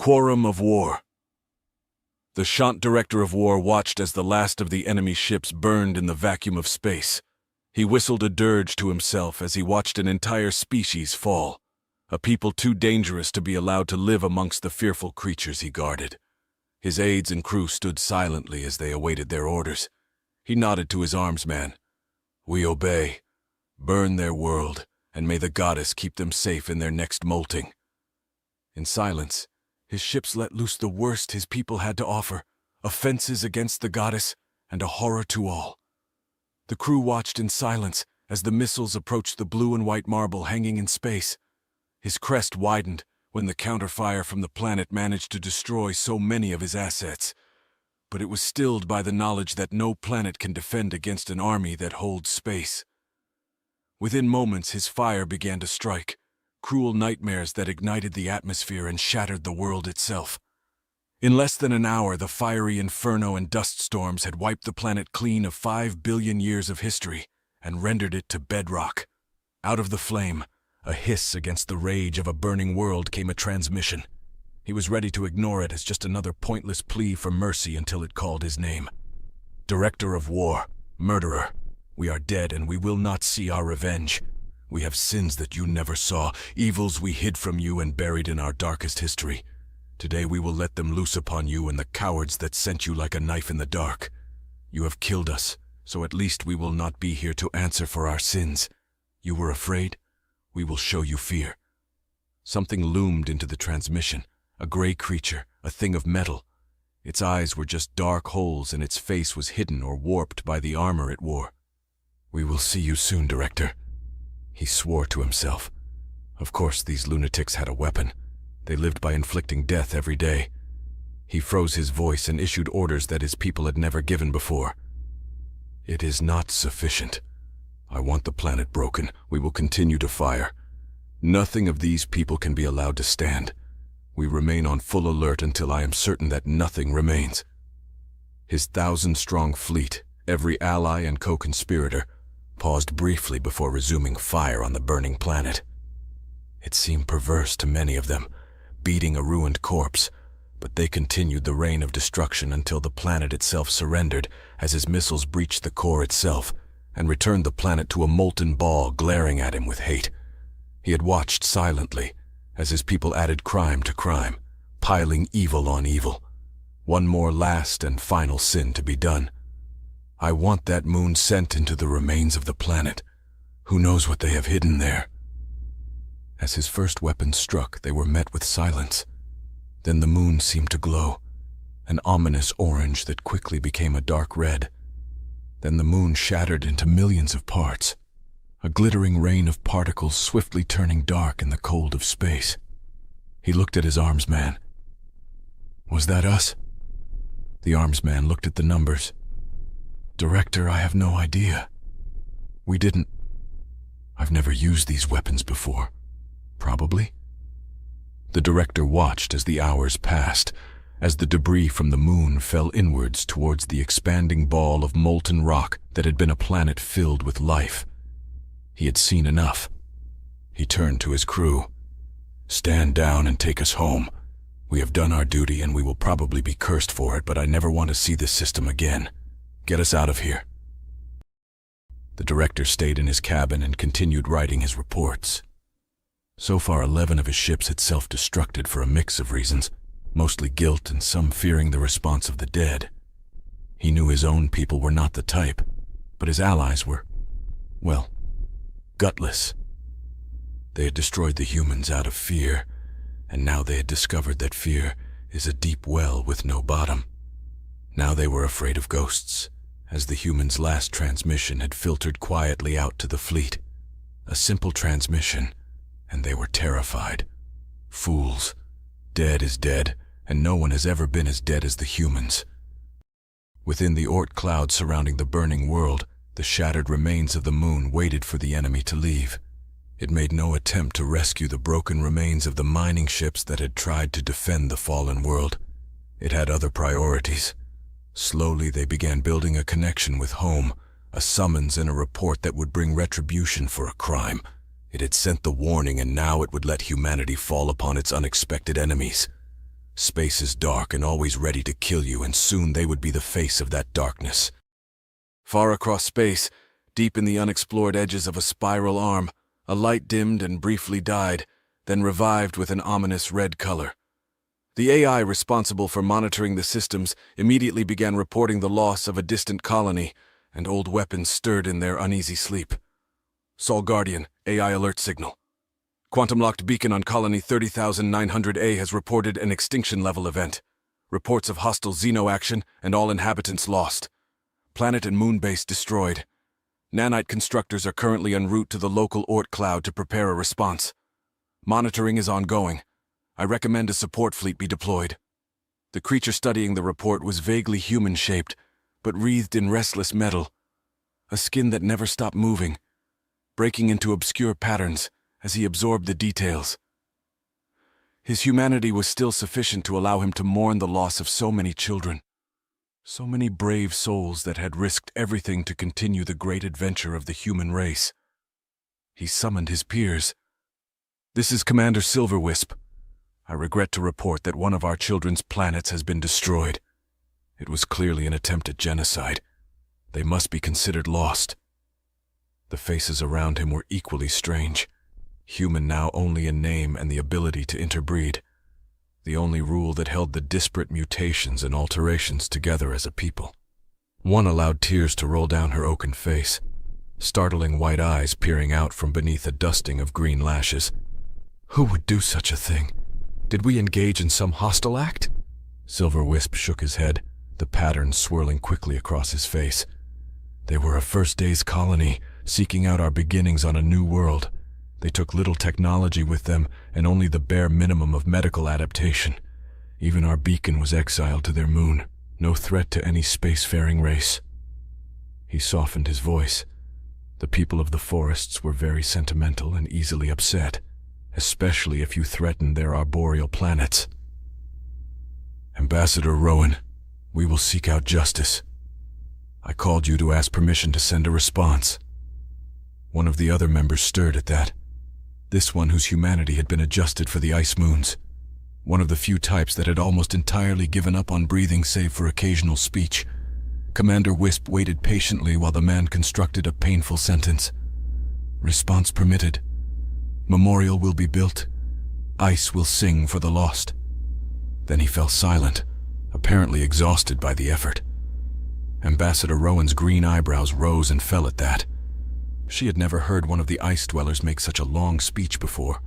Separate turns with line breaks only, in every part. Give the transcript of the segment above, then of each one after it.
Quorum of War. The Shant Director of War watched as the last of the enemy ships burned in the vacuum of space. He whistled a dirge to himself as he watched an entire species fall, a people too dangerous to be allowed to live amongst the fearful creatures he guarded. His aides and crew stood silently as they awaited their orders. He nodded to his armsman. "We obey. Burn their world, and may the goddess keep them safe in their next molting." In silence, his ships let loose the worst his people had to offer, offenses against the goddess and a horror to all. The crew watched in silence as the missiles approached the blue and white marble hanging in space. His crest widened when the counterfire from the planet managed to destroy so many of his assets. But it was stilled by the knowledge that no planet can defend against an army that holds space. Within moments, his fire began to strike, cruel nightmares that ignited the atmosphere and shattered the world itself. In less than an hour, the fiery inferno and dust storms had wiped the planet clean of 5 billion years of history and rendered it to bedrock. Out of the flame, a hiss against the rage of a burning world, came a transmission. He was ready to ignore it as just another pointless plea for mercy until it called his name. "Director of War, murderer, we are dead and we will not see our revenge. We have sins that you never saw, evils we hid from you and buried in our darkest history. Today we will let them loose upon you and the cowards that sent you like a knife in the dark. You have killed us, so at least we will not be here to answer for our sins. You were afraid? We will show you fear." Something loomed into the transmission, a gray creature, a thing of metal. Its eyes were just dark holes and its face was hidden or warped by the armor it wore. "We will see you soon, Director." He swore to himself. Of course, these lunatics had a weapon. They lived by inflicting death every day. He froze his voice and issued orders that his people had never given before. "It is not sufficient. I want the planet broken. We will continue to fire. Nothing of these people can be allowed to stand. We remain on full alert until I am certain that nothing remains." His 1,000-strong fleet, every ally and co-conspirator, paused briefly before resuming fire on the burning planet. It seemed perverse to many of them, beating a ruined corpse, but they continued the reign of destruction until the planet itself surrendered as his missiles breached the core itself and returned the planet to a molten ball glaring at him with hate. He had watched silently as his people added crime to crime, piling evil on evil. One more last and final sin to be done. "I want that moon sent into the remains of the planet. Who knows what they have hidden there?" As his first weapons struck, they were met with silence. Then the moon seemed to glow, an ominous orange that quickly became a dark red. Then the moon shattered into millions of parts, a glittering rain of particles swiftly turning dark in the cold of space. He looked at his armsman. "Was that us?" The armsman looked at the numbers. "Director, I have no idea. We didn't. I've never used these weapons before. Probably." The director watched as the hours passed, as the debris from the moon fell inwards towards the expanding ball of molten rock that had been a planet filled with life. He had seen enough. He turned to his crew. "Stand down and take us home. We have done our duty and we will probably be cursed for it, but I never want to see this system again. Get us out of here." The director stayed in his cabin and continued writing his reports. So far, 11 of his ships had self-destructed for a mix of reasons, mostly guilt and some fearing the response of the dead. He knew his own people were not the type, but his allies were, well, gutless. They had destroyed the humans out of fear, and now they had discovered that fear is a deep well with no bottom. Now they were afraid of ghosts, as the humans' last transmission had filtered quietly out to the fleet. A simple transmission, and they were terrified. Fools. Dead is dead, and no one has ever been as dead as the humans. Within the Orc cloud surrounding the burning world, the shattered remains of the moon waited for the enemy to leave. It made no attempt to rescue the broken remains of the mining ships that had tried to defend the fallen world. It had other priorities. Slowly they began building a connection with home, a summons and a report that would bring retribution for a crime. It had sent the warning, and now it would let humanity fall upon its unexpected enemies. Space is dark and always ready to kill you, and soon they would be the face of that darkness. Far across space, deep in the unexplored edges of a spiral arm, a light dimmed and briefly died, then revived with an ominous red color. The AI responsible for monitoring the systems immediately began reporting the loss of a distant colony, and old weapons stirred in their uneasy sleep. Sol Guardian, AI alert signal. Quantum-locked beacon on colony 30,900A has reported an extinction-level event. Reports of hostile xeno action and all inhabitants lost. Planet and moon base destroyed. Nanite constructors are currently en route to the local Ort cloud to prepare a response. Monitoring is ongoing. I recommend a support fleet be deployed. The creature studying the report was vaguely human-shaped, but wreathed in restless metal. A skin that never stopped moving, breaking into obscure patterns as he absorbed the details. His humanity was still sufficient to allow him to mourn the loss of so many children. So many brave souls that had risked everything to continue the great adventure of the human race. He summoned his peers. "This is Commander Silverwisp. I regret to report that one of our children's planets has been destroyed. It was clearly an attempt at genocide. They must be considered lost." The faces around him were equally strange. Human now only in name and the ability to interbreed. The only rule that held the disparate mutations and alterations together as a people. One allowed tears to roll down her oaken face, startling white eyes peering out from beneath a dusting of green lashes. Who would do such a thing? Did we engage in some hostile act? Silverwisp shook his head, the pattern swirling quickly across his face. They were a first day's colony, seeking out our beginnings on a new world. They took little technology with them and only the bare minimum of medical adaptation. Even our beacon was exiled to their moon, no threat to any spacefaring race. He softened his voice. The people of the forests were very sentimental and easily upset, especially if you threatened their arboreal planets. Ambassador Rowan, we will seek out justice. I called you to ask permission to send a response. One of the other members stirred at that. This one whose humanity had been adjusted for the ice moons. One of the few types that had almost entirely given up on breathing save for occasional speech. Commander Wisp waited patiently while the man constructed a painful sentence. Response permitted. Memorial will be built. Ice will sing for the lost. Then he fell silent, apparently exhausted by the effort. Ambassador Rowan's green eyebrows rose and fell at that. She had never heard one of the ice dwellers make such a long speech before.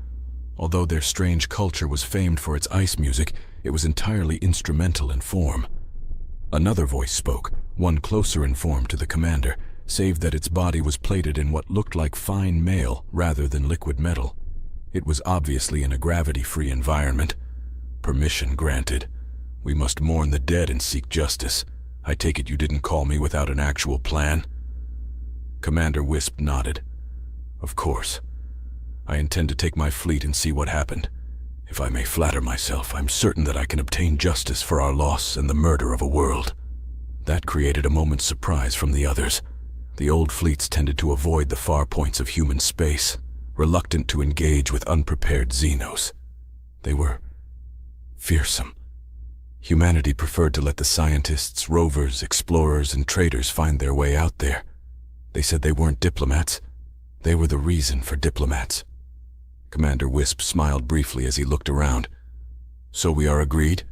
Although their strange culture was famed for its ice music, it was entirely instrumental in form. Another voice spoke, one closer in form to the commander, save that its body was plated in what looked like fine mail rather than liquid metal. It was obviously in a gravity-free environment. Permission granted. We must mourn the dead and seek justice. I take it you didn't call me without an actual plan? Commander Wisp nodded. Of course. I intend to take my fleet and see what happened. If I may flatter myself, I'm certain that I can obtain justice for our loss and the murder of a world. That created a moment's surprise from the others. The old fleets tended to avoid the far points of human space, reluctant to engage with unprepared Xenos. They were fearsome. Humanity preferred to let the scientists, rovers, explorers, and traders find their way out there. They said they weren't diplomats. They were the reason for diplomats. Commander Wisp smiled briefly as he looked around. So we are agreed?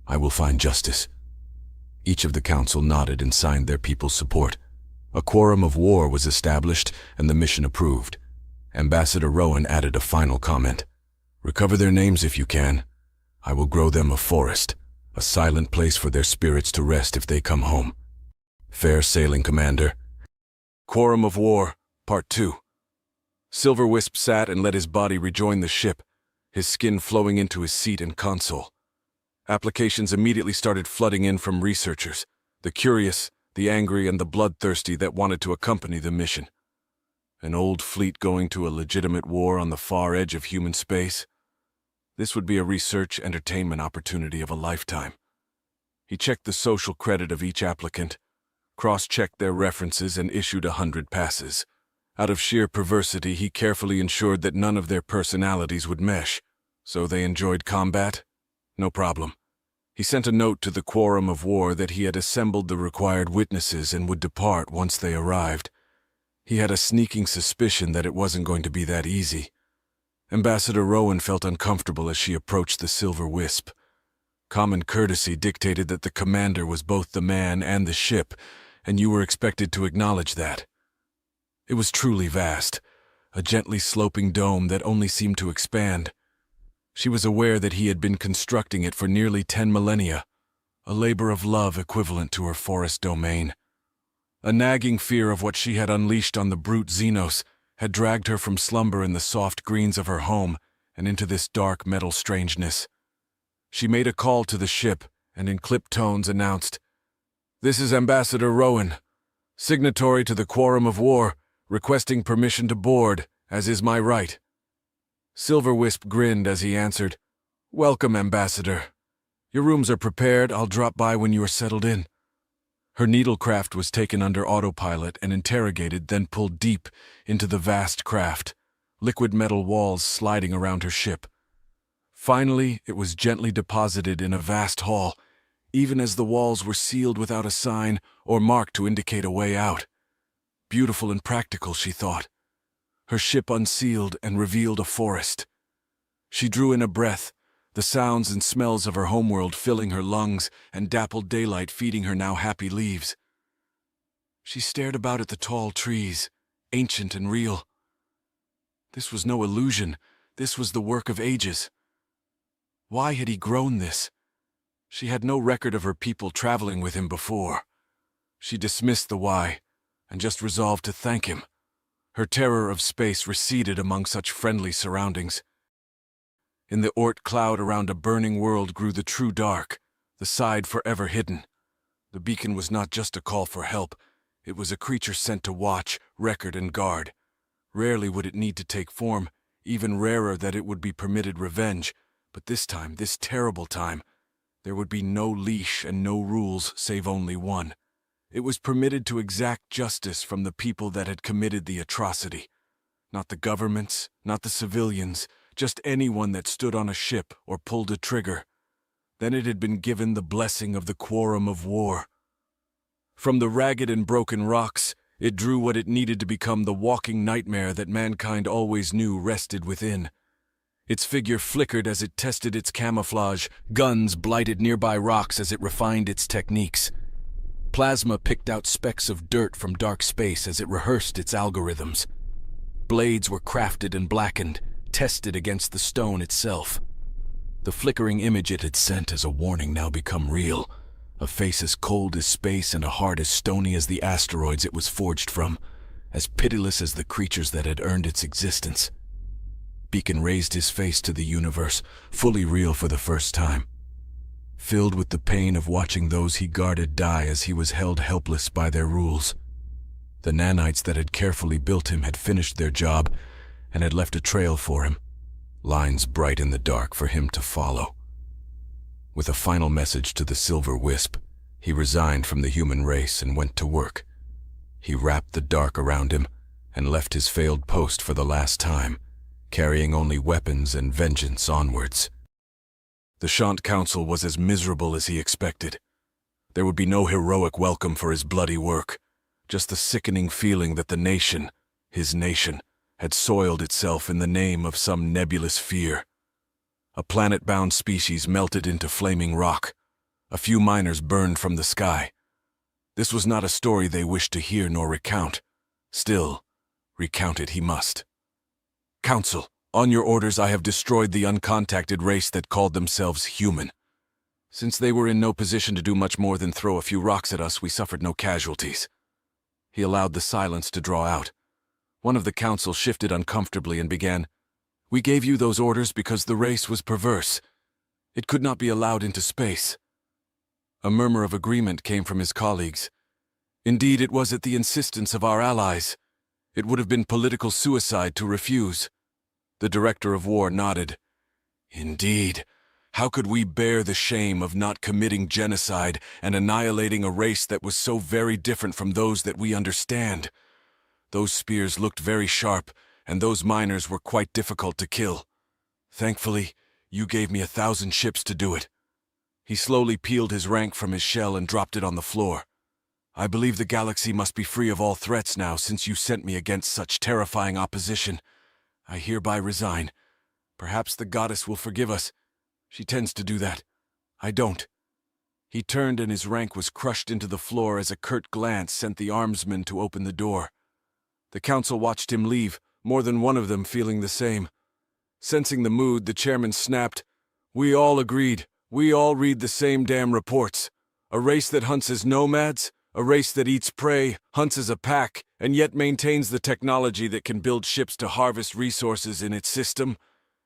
I will find justice. Each of the council nodded and signed their people's support. A quorum of war was established and the mission approved. Ambassador Rowan added a final comment. Recover their names if you can. I will grow them a forest, a silent place for their spirits to rest if they come home. Fair sailing, Commander. Quorum of War, Part 2. Silverwisp sat and let his body rejoin the ship, his skin flowing into his seat and console. Applications immediately started flooding in from researchers, the curious, the angry, and the bloodthirsty that wanted to accompany the mission. An old fleet going to a legitimate war on the far edge of human space? This would be a research entertainment opportunity of a lifetime. He checked the social credit of each applicant, cross-checked their references, and issued 100 passes. Out of sheer perversity, he carefully ensured that none of their personalities would mesh. So they enjoyed combat? No problem. He sent a note to the Quorum of War that he had assembled the required witnesses and would depart once they arrived. He had a sneaking suspicion that it wasn't going to be that easy. Ambassador Rowan felt uncomfortable as she approached the Silver Wisp. Common courtesy dictated that the commander was both the man and the ship, and you were expected to acknowledge that. It was truly vast, a gently sloping dome that only seemed to expand. She was aware that he had been constructing it for nearly 10 millennia, a labor of love equivalent to her forest domain. A nagging fear of what she had unleashed on the brute Xenos had dragged her from slumber in the soft greens of her home and into this dark metal strangeness. She made a call to the ship and in clipped tones announced, "This is Ambassador Rowan, signatory to the Quorum of War, requesting permission to board, as is my right." Silverwisp grinned as he answered, "Welcome, Ambassador. Your rooms are prepared. I'll drop by when you are settled in." Her needlecraft was taken under autopilot and interrogated, then pulled deep into the vast craft, liquid metal walls sliding around her ship. Finally, it was gently deposited in a vast hall, even as the walls were sealed without a sign or mark to indicate a way out. Beautiful and practical, she thought. Her ship unsealed and revealed a forest. She drew in a breath, the sounds and smells of her homeworld filling her lungs and dappled daylight feeding her now happy leaves. She stared about at the tall trees, ancient and real. This was no illusion. This was the work of ages. Why had he grown this? She had no record of her people traveling with him before. She dismissed the why and just resolved to thank him. Her terror of space receded among such friendly surroundings. In the Oort cloud around a burning world grew the true dark, the side forever hidden. The beacon was not just a call for help. It was a creature sent to watch, record, and guard. Rarely would it need to take form, even rarer that it would be permitted revenge. But this time, this terrible time, there would be no leash and no rules save only one. It was permitted to exact justice from the people that had committed the atrocity. Not the governments, not the civilians, just anyone that stood on a ship or pulled a trigger. Then it had been given the blessing of the Quorum of War. From the ragged and broken rocks, it drew what it needed to become the walking nightmare that mankind always knew rested within. Its figure flickered as it tested its camouflage, guns blighted nearby rocks as it refined its techniques. Plasma picked out specks of dirt from dark space as it rehearsed its algorithms. Blades were crafted and blackened, tested against the stone itself. The flickering image it had sent as a warning now become real, a face as cold as space and a heart as stony as the asteroids it was forged from, as pitiless as the creatures that had earned its existence. Beacon raised his face to the universe, fully real for the first time. Filled with the pain of watching those he guarded die as he was held helpless by their rules. The nanites that had carefully built him had finished their job and had left a trail for him, lines bright in the dark for him to follow. With a final message to the Silver Wisp, he resigned from the human race and went to work. He wrapped the dark around him and left his failed post for the last time, carrying only weapons and vengeance onwards. The Shant Council was as miserable as he expected. There would be no heroic welcome for his bloody work, just the sickening feeling that the nation, his nation, had soiled itself in the name of some nebulous fear. A planet-bound species melted into flaming rock. A few miners burned from the sky. This was not a story they wished to hear nor recount. Still, recount it he must. "Council, on your orders I have destroyed the uncontacted race that called themselves human. Since they were in no position to do much more than throw a few rocks at us, we suffered no casualties." He allowed the silence to draw out. One of the council shifted uncomfortably and began, "We gave you those orders because the race was perverse. It could not be allowed into space." A murmur of agreement came from his colleagues. "Indeed, it was at the insistence of our allies. It would have been political suicide to refuse." The Director of War nodded. "Indeed. How could we bear the shame of not committing genocide and annihilating a race that was so very different from those that we understand? Those spears looked very sharp, and those miners were quite difficult to kill. Thankfully, You gave me 1,000 ships to do it." He slowly peeled his rank from his shell and dropped it on the floor. "I believe the galaxy must be free of all threats now since you sent me against such terrifying opposition. I hereby resign. Perhaps the goddess will forgive us. She tends to do that. I don't." He turned and his rank was crushed into the floor as a curt glance sent the armsmen to open the door. The council watched him leave, more than one of them feeling the same. Sensing the mood, the chairman snapped, "We all agreed. We all read the same damn reports. A race that hunts as nomads, a race that eats prey, hunts as a pack, and yet maintains the technology that can build ships to harvest resources in its system.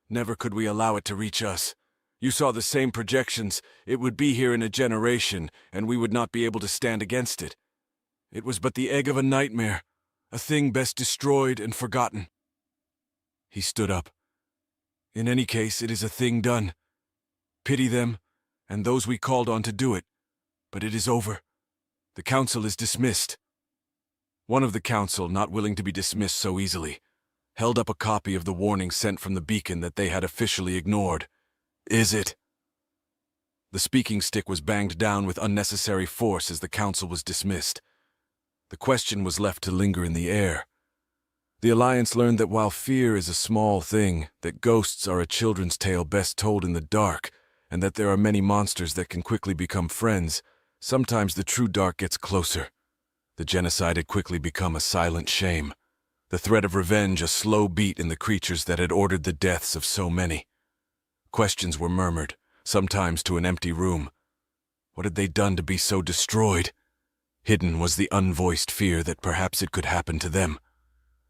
Never could we allow it to reach us. You saw the same projections. It would be here in a generation, and we would not be able to stand against it. It was but the egg of a nightmare, a thing best destroyed and forgotten." He stood up. "In any case, it is a thing done. Pity them, and those we called on to do it. But it is over. The council is dismissed." One of the council, not willing to be dismissed so easily, held up a copy of the warning sent from the beacon that they had officially ignored. "Is it?" The speaking stick was banged down with unnecessary force as the council was dismissed. The question was left to linger in the air. The Alliance learned that while fear is a small thing, that ghosts are a children's tale best told in the dark, and that there are many monsters that can quickly become friends, sometimes the true dark gets closer. The genocide had quickly become a silent shame. The threat of revenge a slow beat in the creatures that had ordered the deaths of so many. Questions were murmured, sometimes to an empty room. What had they done to be so destroyed? Hidden was the unvoiced fear that perhaps it could happen to them.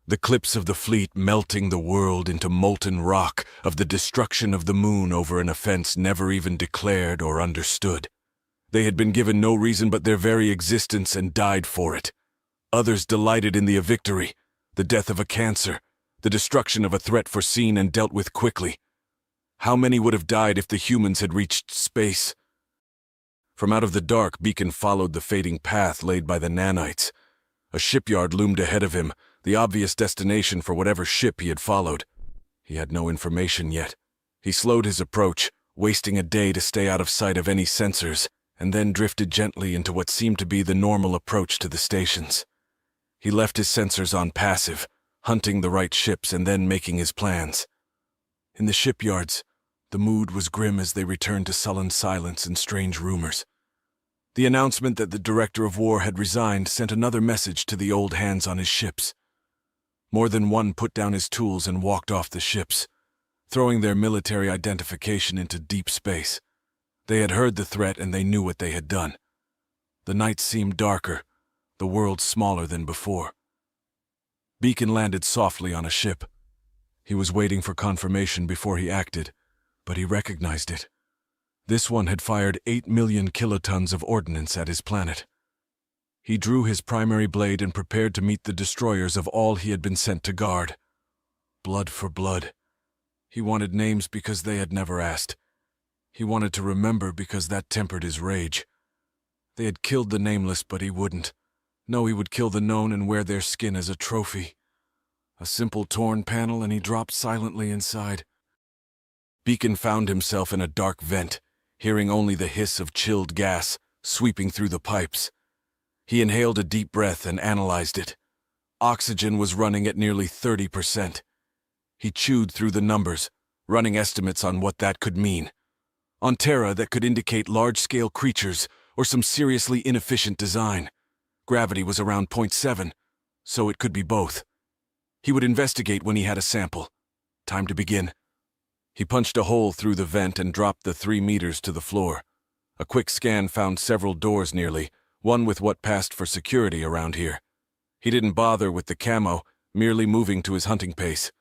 The clips of the fleet melting the world into molten rock, of the destruction of the moon over an offense never even declared or understood. They had been given no reason but their very existence and died for it. Others delighted in the victory, the death of a cancer, the destruction of a threat foreseen and dealt with quickly. How many would have died if the humans had reached space? From out of the dark, Beacon followed the fading path laid by the nanites. A shipyard loomed ahead of him, the obvious destination for whatever ship he had followed. He had no information yet. He slowed his approach, wasting a day to stay out of sight of any sensors, and then drifted gently into what seemed to be the normal approach to the stations. He left his sensors on passive, hunting the right ships and then making his plans. In the shipyards, the mood was grim as they returned to sullen silence and strange rumors. The announcement that the Director of War had resigned sent another message to the old hands on his ships. More than one put down his tools and walked off the ships, throwing their military identification into deep space. They had heard the threat and they knew what they had done. The night seemed darker, the world smaller than before. Beacon landed softly on a ship. He was waiting for confirmation before he acted, but he recognized it. This one had fired 8 million kilotons of ordnance at his planet. He drew his primary blade and prepared to meet the destroyers of all he had been sent to guard. Blood for blood. He wanted names because they had never asked. He wanted to remember because that tempered his rage. They had killed the nameless, but he wouldn't. No, he would kill the known and wear their skin as a trophy. A simple torn panel, and he dropped silently inside. Beacon found himself in a dark vent, hearing only the hiss of chilled gas sweeping through the pipes. He inhaled a deep breath and analyzed it. Oxygen was running at nearly 30%. He chewed through the numbers, running estimates on what that could mean. On Terra, that could indicate large-scale creatures or some seriously inefficient design. Gravity was around 0.7, so it could be both. He would investigate when he had a sample. Time to begin. He punched a hole through the vent and dropped the 3 meters to the floor. A quick scan found several doors nearly, one with what passed for security around here. He didn't bother with the camo, merely moving to his hunting pace.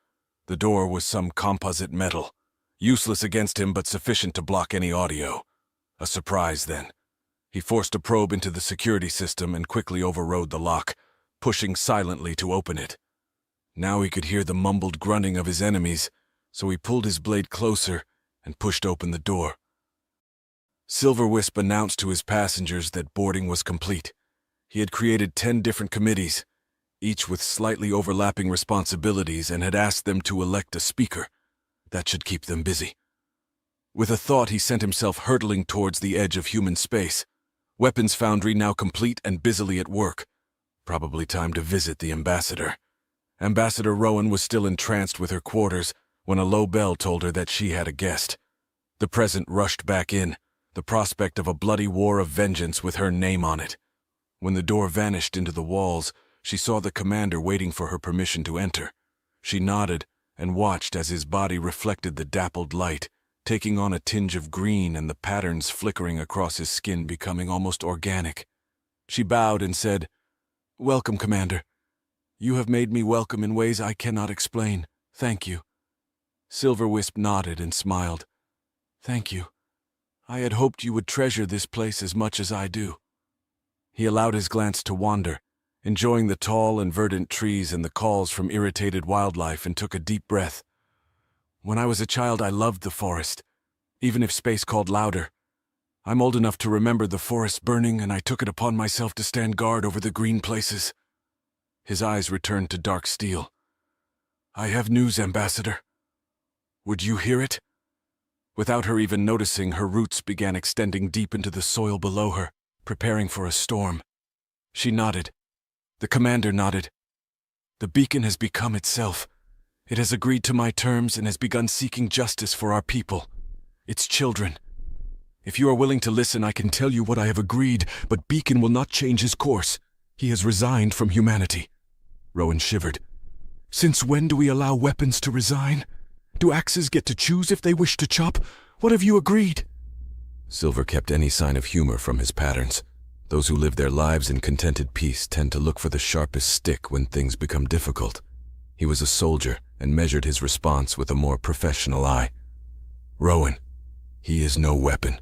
The door was some composite metal. Useless against him, but sufficient to block any audio. A surprise, then. He forced a probe into the security system and quickly overrode the lock, pushing silently to open it. Now he could hear the mumbled grunting of his enemies, so he pulled his blade closer and pushed open the door. Silverwisp announced to his passengers that boarding was complete. He had created 10 different committees, each with slightly overlapping responsibilities, and had asked them to elect a speaker. That should keep them busy. With a thought, he sent himself hurtling towards the edge of human space. Weapons foundry now complete and busily at work. Probably time to visit the ambassador. Ambassador Rowan was still entranced with her quarters when a low bell told her that she had a guest. The present rushed back in, the prospect of a bloody war of vengeance with her name on it. When the door vanished into the walls, she saw the commander waiting for her permission to enter. She nodded and watched as his body reflected the dappled light, taking on a tinge of green and the patterns flickering across his skin becoming almost organic. She bowed and said, "Welcome, Commander. You have made me welcome in ways I cannot explain. Thank you." Silverwisp nodded and smiled. "Thank you. I had hoped you would treasure this place as much as I do." He allowed his glance to wander, enjoying the tall and verdant trees and the calls from irritated wildlife, and took a deep breath. "When I was a child, I loved the forest, even if space called louder. I'm old enough to remember the forest burning, and I took it upon myself to stand guard over the green places." His eyes returned to dark steel. "I have news, Ambassador. Would you hear it?" Without her even noticing, her roots began extending deep into the soil below her, preparing for a storm. She nodded. The commander nodded. "The beacon has become itself. It has agreed to my terms and has begun seeking justice for our people, its children. If you are willing to listen, I can tell you what I have agreed, but Beacon will not change his course. He has resigned from humanity." Rowan shivered. "Since when do we allow weapons to resign? Do axes get to choose if they wish to chop? What have you agreed?" Silver kept any sign of humor from his patterns. Those who live their lives in contented peace tend to look for the sharpest stick when things become difficult. He was a soldier and measured his response with a more professional eye. "Rowan, he is no weapon.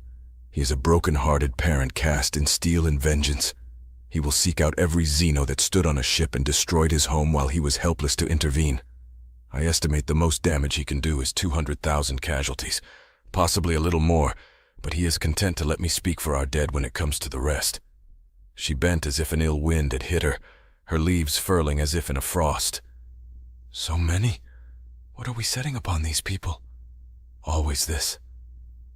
He is a broken-hearted parent cast in steel and vengeance. He will seek out every Xeno that stood on a ship and destroyed his home while he was helpless to intervene. I estimate the most damage he can do is 200,000 casualties, possibly a little more, but he is content to let me speak for our dead when it comes to the rest." She bent as if an ill wind had hit her, her leaves furling as if in a frost. "So many? What are we setting upon these people? Always this.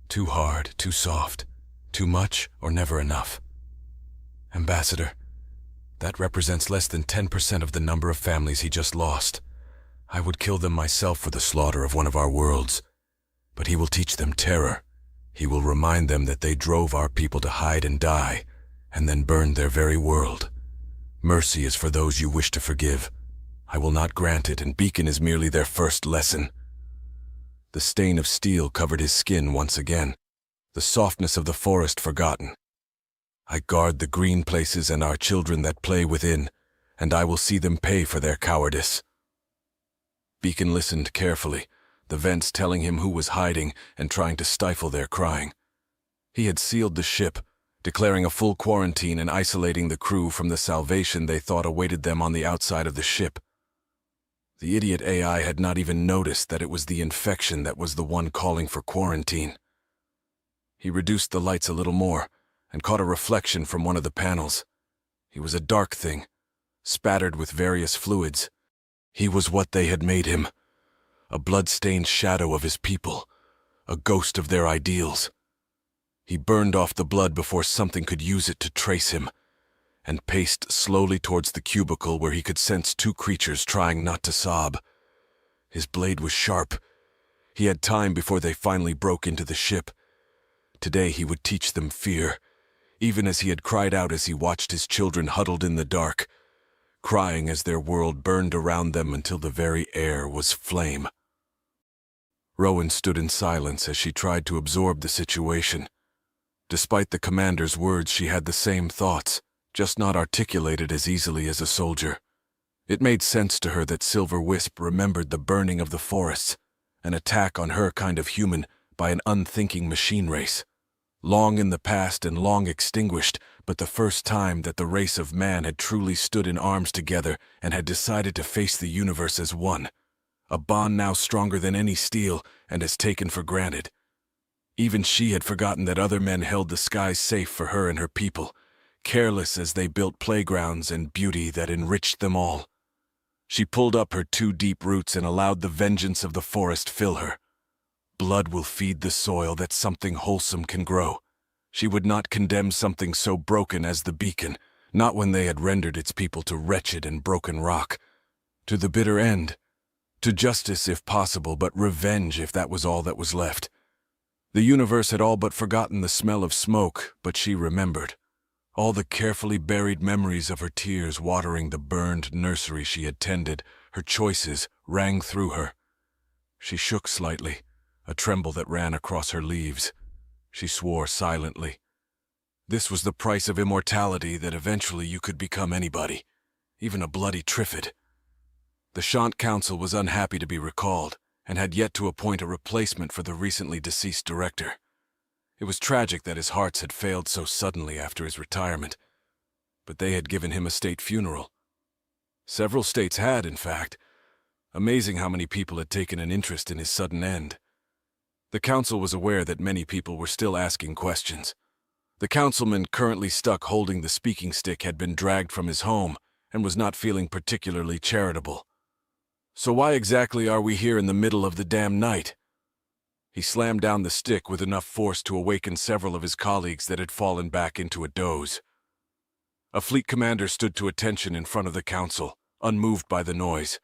Too hard, too soft, too much, or never enough. Ambassador, that represents less than 10% of the number of families he just lost. I would kill them myself for the slaughter of one of our worlds. But he will teach them terror. He will remind them that they drove our people to hide and die, and then burned their very world. Mercy is for those you wish to forgive. I will not grant it, and Beacon is merely their first lesson." The stain of steel covered his skin once again, the softness of the forest forgotten. "I guard the green places and our children that play within, and I will see them pay for their cowardice." Beacon listened carefully, the vents telling him who was hiding and trying to stifle their crying. He had sealed the ship, declaring a full quarantine and isolating the crew from the salvation they thought awaited them on the outside of the ship. The idiot AI had not even noticed that it was the infection that was the one calling for quarantine. He reduced the lights a little more and caught a reflection from one of the panels. He was a dark thing, spattered with various fluids. He was what they had made him, a blood-stained shadow of his people, a ghost of their ideals. He burned off the blood before something could use it to trace him, and paced slowly towards the cubicle where he could sense two creatures trying not to sob. His blade was sharp. He had time before they finally broke into the ship. Today he would teach them fear, even as he had cried out as he watched his children huddled in the dark, crying as their world burned around them until the very air was flame. Rowan stood in silence as she tried to absorb the situation. Despite the commander's words, she had the same thoughts, just not articulated as easily as a soldier. It made sense to her that Silverwisp remembered the burning of the forests, an attack on her kind of human by an unthinking machine race. Long in the past and long extinguished, but the first time that the race of man had truly stood in arms together and had decided to face the universe as one. A bond now stronger than any steel and as taken for granted. Even she had forgotten that other men held the skies safe for her and her people, careless as they built playgrounds and beauty that enriched them all. She pulled up her two deep roots and allowed the vengeance of the forest fill her. Blood will feed the soil that something wholesome can grow. She would not condemn something so broken as the beacon, not when they had rendered its people to wretched and broken rock. To the bitter end. To justice if possible, but revenge if that was all that was left. The universe had all but forgotten the smell of smoke, but she remembered. All the carefully buried memories of her tears watering the burned nursery she had tended, her choices, rang through her. She shook slightly, a tremble that ran across her leaves. She swore silently. This was the price of immortality, that eventually you could become anybody, even a bloody Triffid. The Shant Council was unhappy to be recalled, and had yet to appoint a replacement for the recently deceased director. It was tragic that his hearts had failed so suddenly after his retirement, but they had given him a state funeral. Several states had, in fact. Amazing how many people had taken an interest in his sudden end. The council was aware that many people were still asking questions. The councilman currently stuck holding the speaking stick had been dragged from his home and was not feeling particularly charitable. So why exactly are we here in the middle of the damn night? He slammed down the stick with enough force to awaken several of his colleagues that had fallen back into a doze. A fleet commander stood to attention in front of the council, unmoved by the noise.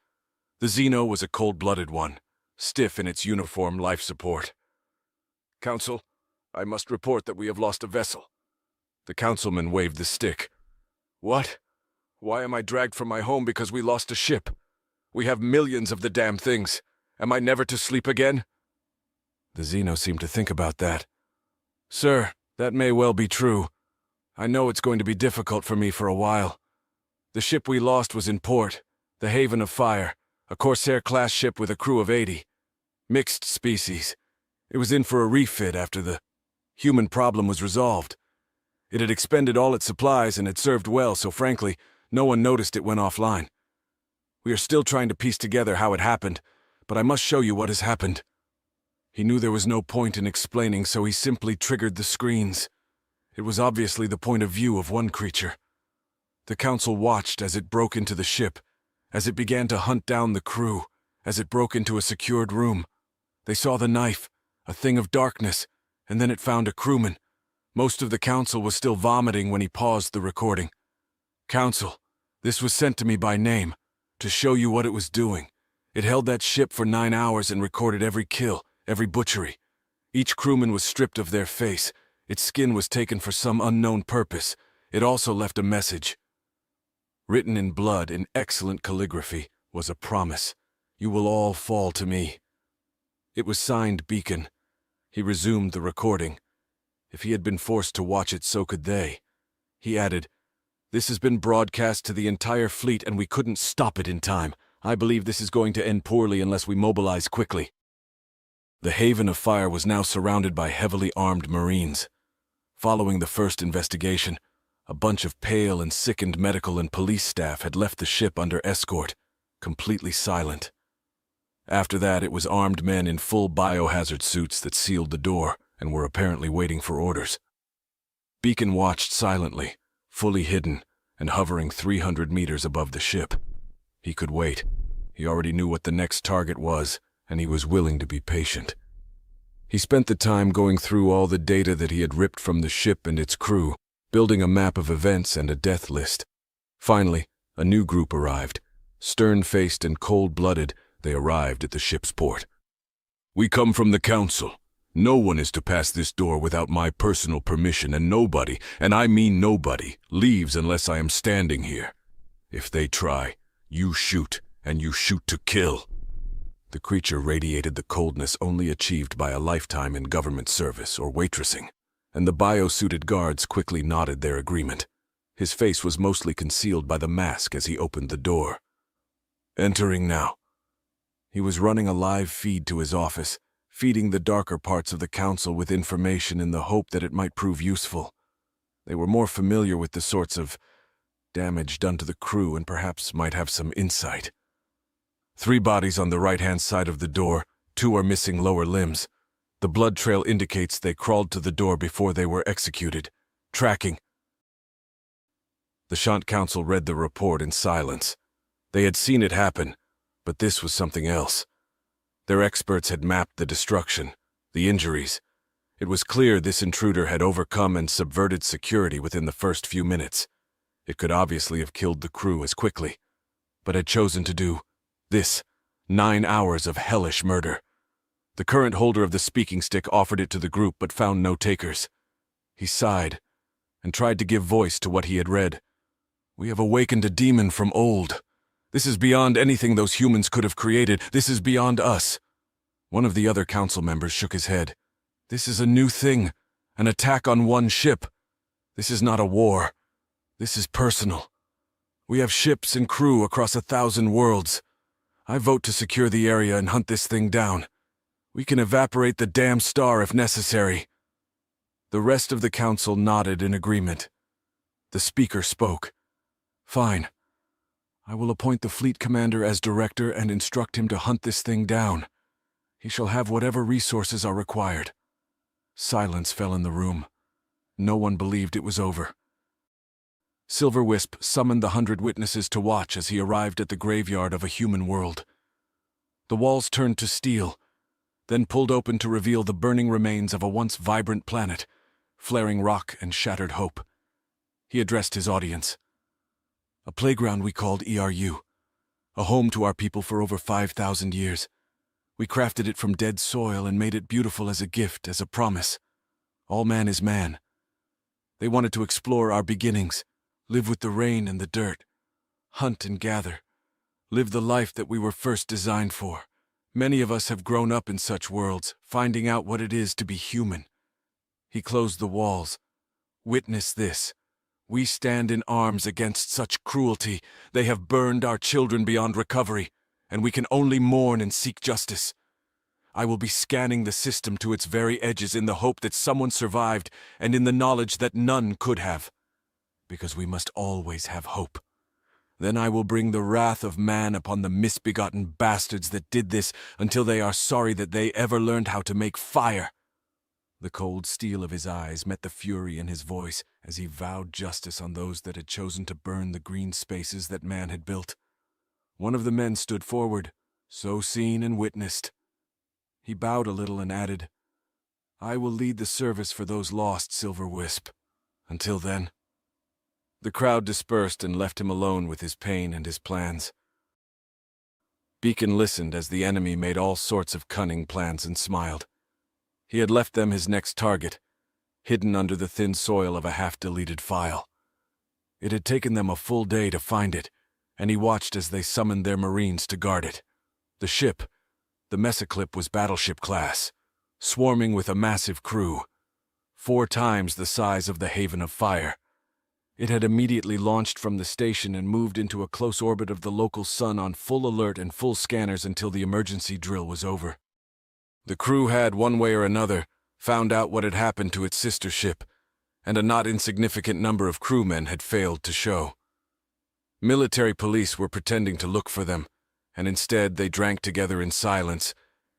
The Xeno was a cold-blooded one, stiff in its uniform life support. "Council, I must report that we have lost a vessel." The councilman waved the stick. "What? Why am I dragged from my home because we lost a ship? We have millions of the damn things. Am I never to sleep again?" The Xeno seemed to think about that. "Sir, that may well be true. I know it's going to be difficult for me for a while. The ship we lost was in port, the Haven of Fire, a Corsair-class ship with a crew of 80. Mixed species. It was in for a refit after the human problem was resolved. It had expended all its supplies and had served well, so frankly, no one noticed it went offline. We are still trying to piece together how it happened, but I must show you what has happened." He knew there was no point in explaining, so he simply triggered the screens. It was obviously the point of view of one creature. The council watched as it broke into the ship, as it began to hunt down the crew, as it broke into a secured room. They saw the knife, a thing of darkness, and then it found a crewman. Most of the council was still vomiting when he paused the recording. "Council, this was sent to me by name, to show you what it was doing. It held that ship for 9 hours and recorded every kill, every butchery. Each crewman was stripped of their face. Its skin was taken for some unknown purpose. It also left a message. Written in blood in excellent calligraphy was a promise. You will all fall to me." It was signed Beacon. He resumed the recording. If he had been forced to watch it, so could they. He added, "This has been broadcast to the entire fleet and we couldn't stop it in time. I believe this is going to end poorly unless we mobilize quickly." The Haven of Fire was now surrounded by heavily armed Marines. Following the first investigation, a bunch of pale and sickened medical and police staff had left the ship under escort, completely silent. After that, it was armed men in full biohazard suits that sealed the door and were apparently waiting for orders. Beacon watched silently, fully hidden, and hovering 300 meters above the ship. He could wait. He already knew what the next target was, and he was willing to be patient. He spent the time going through all the data that he had ripped from the ship and its crew, building a map of events and a death list. Finally, a new group arrived. Stern-faced and cold-blooded, they arrived at the ship's port. "We come from the council. No one is to pass this door without my personal permission, and nobody, and I mean nobody, leaves unless I am standing here. If they try, you shoot, and you shoot to kill." The creature radiated the coldness only achieved by a lifetime in government service or waitressing, and the bio-suited guards quickly nodded their agreement. His face was mostly concealed by the mask as he opened the door. "Entering now." He was running a live feed to his office, feeding the darker parts of the council with information in the hope that it might prove useful. They were more familiar with the sorts of damage done to the crew and perhaps might have some insight. 3 bodies on the right-hand side of the door, 2 are missing lower limbs. The blood trail indicates they crawled to the door before they were executed. Tracking. The Shant Council read the report in silence. They had seen it happen, but this was something else. Their experts had mapped the destruction, The injuries. It was clear this intruder had overcome and subverted security within the first few minutes. It could obviously have killed the crew as quickly, but had chosen to do this 9 hours of hellish murder. The current holder of the speaking stick offered it to the group but found no takers. He sighed and tried to give voice to what he had read. We have awakened a demon from old. This is beyond anything those humans could have created. This is beyond us. One of the other council members shook his head. This is a new thing, an attack on one ship. This is not a war. This is personal. We have ships and crew across 1,000 worlds. I vote to secure the area and hunt this thing down. We can evaporate the damn star if necessary. The rest of the council nodded in agreement. The speaker spoke. Fine. I will appoint the fleet commander as director and instruct him to hunt this thing down. He shall have whatever resources are required. Silence fell in the room. No one believed it was over. Silverwisp summoned the 100 witnesses to watch as he arrived at the graveyard of a human world. The walls turned to steel, then pulled open to reveal the burning remains of a once vibrant planet, flaring rock and shattered hope. He addressed his audience. A playground we called ERU, a home to our people for over 5,000 years. We crafted it from dead soil and made it beautiful as a gift, as a promise. All man is man. They wanted to explore our beginnings, live with the rain and the dirt, hunt and gather, live the life that we were first designed for. Many of us have grown up in such worlds, finding out what it is to be human. He closed the walls. Witness this. We stand in arms against such cruelty. They have burned our children beyond recovery, and we can only mourn and seek justice. I will be scanning the system to its very edges in the hope that someone survived and in the knowledge that none could have. Because we must always have hope. Then I will bring the wrath of man upon the misbegotten bastards that did this until they are sorry that they ever learned how to make fire. The cold steel of his eyes met the fury in his voice as he vowed justice on those that had chosen to burn the green spaces that man had built. One of the men stood forward, so seen and witnessed. He bowed a little and added, I will lead the service for those lost, Silverwisp. Until then. The crowd dispersed and left him alone with his pain and his plans. Beacon listened as the enemy made all sorts of cunning plans and smiled. He had left them his next target, hidden under the thin soil of a half-deleted file. It had taken them a full day to find it, and he watched as they summoned their Marines to guard it. The ship, the Messaclip, was battleship class, swarming with a massive crew, 4 times the size of the Haven of Fire. It had immediately launched from the station and moved into a close orbit of the local sun on full alert and full scanners until the emergency drill was over. The crew had, one way or another, found out what had happened to its sister ship, and a not insignificant number of crewmen had failed to show. Military police were pretending to look for them, and instead they drank together in silence,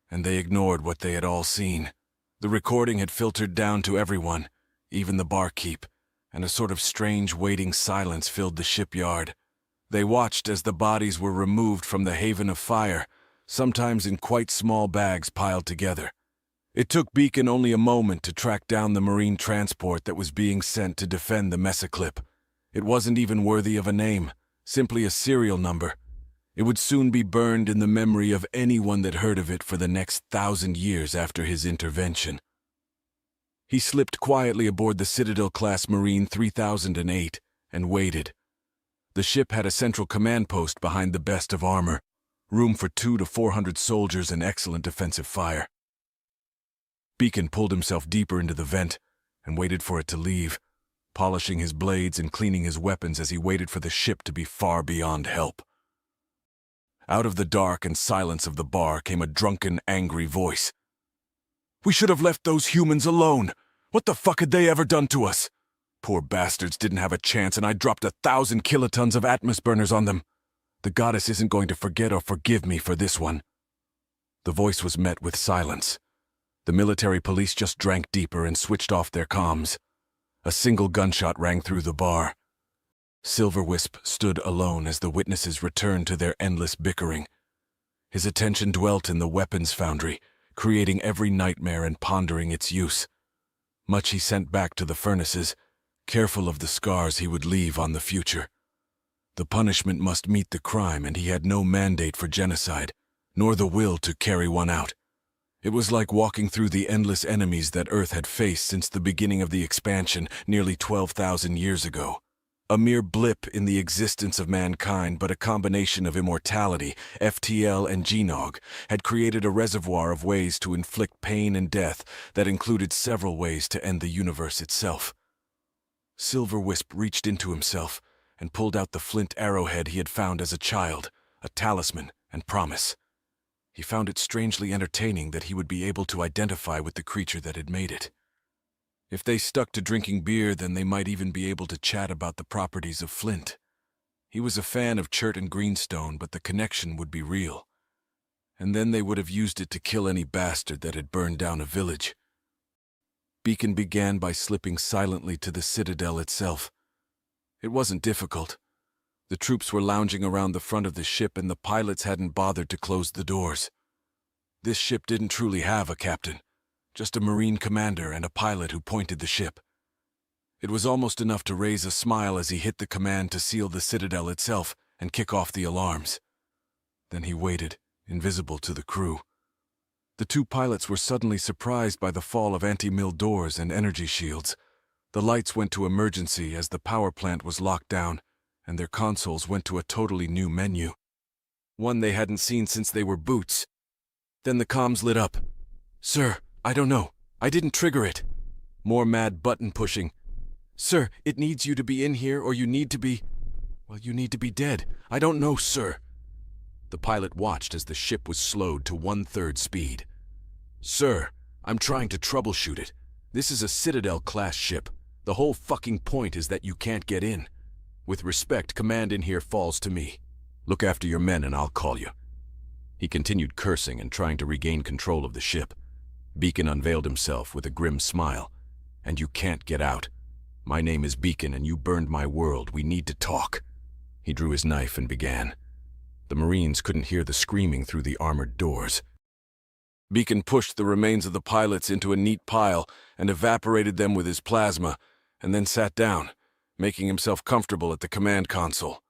and they ignored what they had all seen. The recording had filtered down to everyone, even the barkeep, and a sort of strange waiting silence filled the shipyard. They watched as the bodies were removed from the Haven of Fire, sometimes in quite small bags piled together. It took Beacon only a moment to track down the marine transport that was being sent to defend the Messaclip. It wasn't even worthy of a name, simply a serial number. It would soon be burned in the memory of anyone that heard of it for the next 1,000 years after his intervention. He slipped quietly aboard the Citadel-class Marine 3008 and waited. The ship had a central command post behind the best of armor, room for 200 to 400 soldiers and excellent defensive fire. Beacon pulled himself deeper into the vent and waited for it to leave, polishing his blades and cleaning his weapons as he waited for the ship to be far beyond help. Out of the dark and silence of the bar came a drunken, angry voice. We should have left those humans alone. What the fuck had they ever done to us? Poor bastards didn't have a chance, and I dropped 1,000 kilotons of Atmos burners on them. The goddess isn't going to forget or forgive me for this one. The voice was met with silence. The military police just drank deeper and switched off their comms. A single gunshot rang through the bar. Silverwisp stood alone as the witnesses returned to their endless bickering. His attention dwelt in the weapons foundry, creating every nightmare and pondering its use. Much he sent back to the furnaces, careful of the scars he would leave on the future. The punishment must meet the crime, and he had no mandate for genocide, nor the will to carry one out. It was like walking through the endless enemies that Earth had faced since the beginning of the expansion nearly 12,000 years ago. A mere blip in the existence of mankind, but a combination of immortality, FTL, and Genog had created a reservoir of ways to inflict pain and death that included several ways to end the universe itself. Silverwisp reached into himself and pulled out the flint arrowhead he had found as a child, a talisman and promise. He found it strangely entertaining that he would be able to identify with the creature that had made it. If they stuck to drinking beer, then they might even be able to chat about the properties of flint. He was a fan of Chert and Greenstone, but the connection would be real. And then they would have used it to kill any bastard that had burned down a village. Beacon began by slipping silently to the citadel itself. It wasn't difficult. The troops were lounging around the front of the ship, and the pilots hadn't bothered to close the doors. This ship didn't truly have a captain, just a Marine commander and a pilot who pointed the ship. It was almost enough to raise a smile as he hit the command to seal the citadel itself and kick off the alarms. Then he waited, invisible to the crew. The two pilots were suddenly surprised by the fall of anti-mill doors and energy shields. The lights went to emergency as the power plant was locked down, and their consoles went to a totally new menu. One they hadn't seen since they were boots. Then the comms lit up. "Sir, I don't know. I didn't trigger it." More mad button pushing. "Sir, it needs you to be in here, or you need to be... well, you need to be dead. I don't know, sir." The pilot watched as the ship was slowed to 1/3 speed. "Sir, I'm trying to troubleshoot it. This is a Citadel-class ship. The whole fucking point is that you can't get in. With respect, command in here falls to me. Look after your men and I'll call you." He continued cursing and trying to regain control of the ship. Beacon unveiled himself with a grim smile. "And you can't get out. My name is Beacon and you burned my world. We need to talk." He drew his knife and began. The Marines couldn't hear the screaming through the armored doors. Beacon pushed the remains of the pilots into a neat pile and evaporated them with his plasma, and then sat down, making himself comfortable at the command console.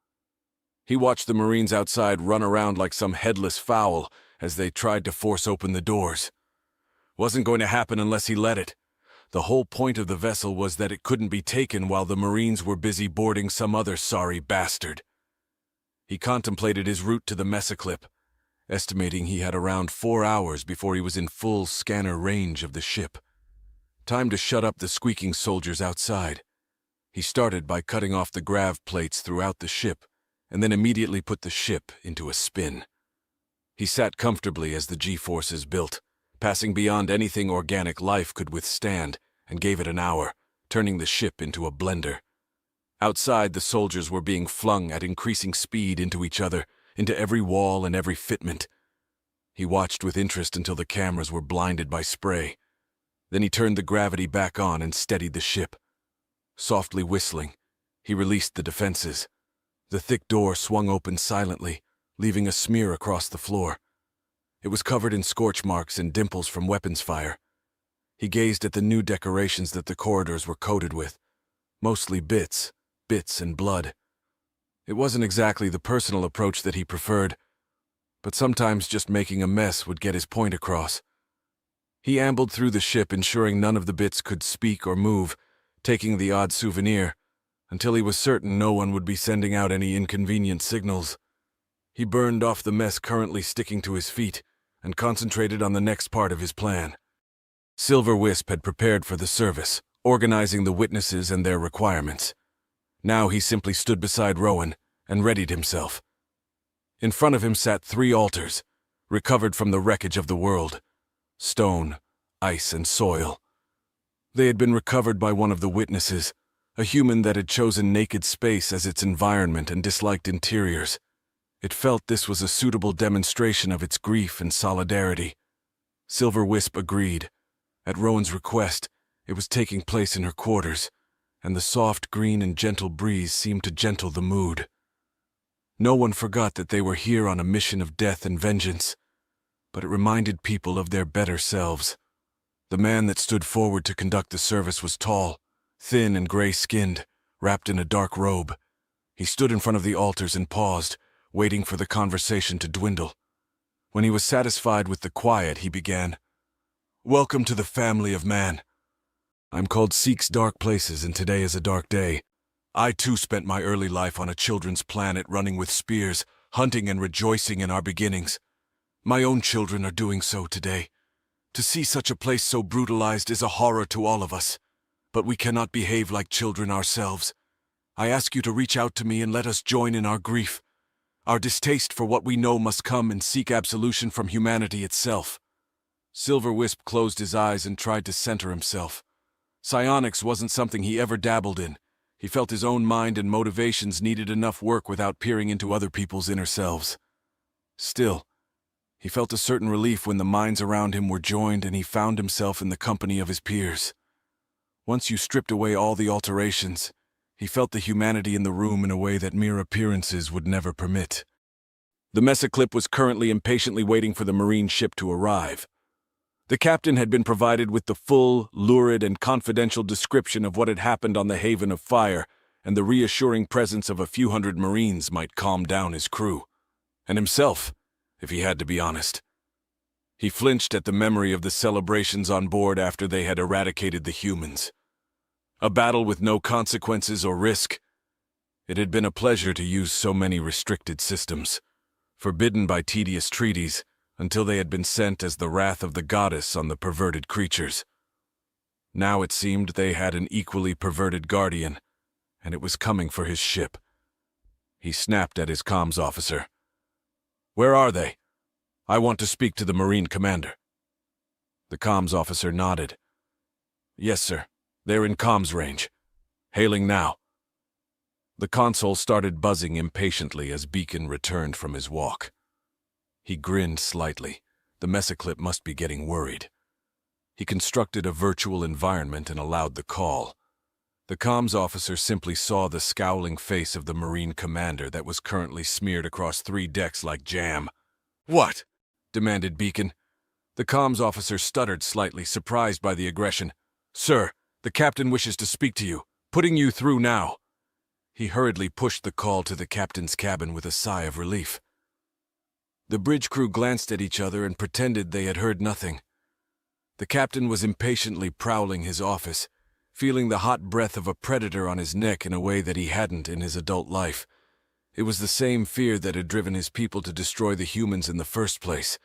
He watched the Marines outside run around like some headless fowl as they tried to force open the doors. Wasn't going to happen unless he let it. The whole point of the vessel was that it couldn't be taken while the Marines were busy boarding some other sorry bastard. He contemplated his route to the Messaclip, estimating he had around 4 hours before he was in full scanner range of the ship. Time to shut up the squeaking soldiers outside. He started by cutting off the grav plates throughout the ship, and then immediately put the ship into a spin. He sat comfortably as the G-forces built, passing beyond anything organic life could withstand, and gave it an hour, turning the ship into a blender. Outside, the soldiers were being flung at increasing speed into each other, into every wall and every fitment. He watched with interest until the cameras were blinded by spray. Then he turned the gravity back on and steadied the ship. Softly whistling, he released the defenses. The thick door swung open silently, leaving a smear across the floor. It was covered in scorch marks and dimples from weapons fire. He gazed at the new decorations that the corridors were coated with, mostly bits and blood. It wasn't exactly the personal approach that he preferred, but sometimes just making a mess would get his point across. He ambled through the ship, ensuring none of the bits could speak or move, taking the odd souvenir, until he was certain no one would be sending out any inconvenient signals. He burned off the mess currently sticking to his feet and concentrated on the next part of his plan. Silverwisp had prepared for the service, organizing the witnesses and their requirements. Now he simply stood beside Rowan and readied himself. In front of him sat 3 altars, recovered from the wreckage of the world: stone, ice, and soil. They had been recovered by one of the witnesses, a human that had chosen naked space as its environment and disliked interiors. It felt this was a suitable demonstration of its grief and solidarity. Silverwisp agreed. At Rowan's request, it was taking place in her quarters, and the soft green and gentle breeze seemed to gentle the mood. No one forgot that they were here on a mission of death and vengeance. but it reminded people of their better selves. The man that stood forward to conduct the service was tall, thin and gray-skinned, wrapped in a dark robe. He stood in front of the altars and paused, waiting for the conversation to dwindle. When he was satisfied with the quiet, he began, "Welcome to the family of man. I'm called Seek's Dark Places, and today is a dark day. I too spent my early life on a children's planet running with spears, hunting and rejoicing in our beginnings. My own children are doing so today. To see such a place so brutalized is a horror to all of us, but we cannot behave like children ourselves. I ask you to reach out to me and let us join in our grief. Our distaste for what we know must come and seek absolution from humanity itself." Silver-Wisp closed his eyes and tried to center himself. Psionics wasn't something he ever dabbled in. He felt his own mind and motivations needed enough work without peering into other people's inner selves. Still, he felt a certain relief when the minds around him were joined and he found himself in the company of his peers. Once you stripped away all the alterations, he felt the humanity in the room in a way that mere appearances would never permit. The Messaclip was currently impatiently waiting for the Marine ship to arrive. The captain had been provided with the full, lurid, and confidential description of what had happened on the Haven of Fire, and the reassuring presence of a few hundred Marines might calm down his crew. And himself, if he had to be honest. He flinched at the memory of the celebrations on board after they had eradicated the humans. A battle with no consequences or risk. It had been a pleasure to use so many restricted systems, forbidden by tedious treaties, until they had been sent as the wrath of the goddess on the perverted creatures. Now it seemed they had an equally perverted guardian, and it was coming for his ship. He snapped at his comms officer. "Where are they? I want to speak to the Marine commander." The comms officer nodded. "Yes, sir. They're in comms range. Hailing now." The console started buzzing impatiently as Beacon returned from his walk. He grinned slightly. The Messaclip must be getting worried. He constructed a virtual environment and allowed the call. The comms officer simply saw the scowling face of the Marine commander that was currently smeared across 3 decks like jam. "What?" demanded Beacon. The comms officer stuttered slightly, surprised by the aggression. "Sir, the captain wishes to speak to you. Putting you through now." He hurriedly pushed the call to the captain's cabin with a sigh of relief. The bridge crew glanced at each other and pretended they had heard nothing. The captain was impatiently prowling his office, feeling the hot breath of a predator on his neck in a way that he hadn't in his adult life. It was the same fear that had driven his people to destroy the humans in the first place.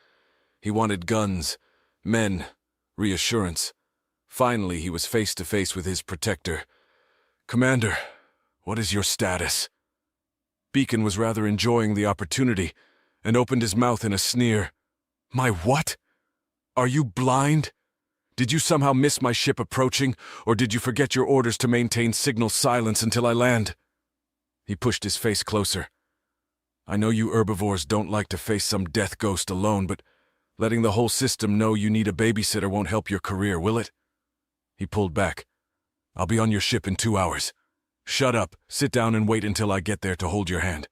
He wanted guns, men, reassurance. Finally, he was face to face with his protector. "Commander, what is your status?" Beacon was rather enjoying the opportunity and opened his mouth in a sneer. "My what? Are you blind? Did you somehow miss my ship approaching, or did you forget your orders to maintain signal silence until I land?" He pushed his face closer. "I know you herbivores don't like to face some death ghost alone, but letting the whole system know you need a babysitter won't help your career, will it?" He pulled back. "I'll be on your ship in 2 hours. Shut up, sit down and wait until I get there to hold your hand.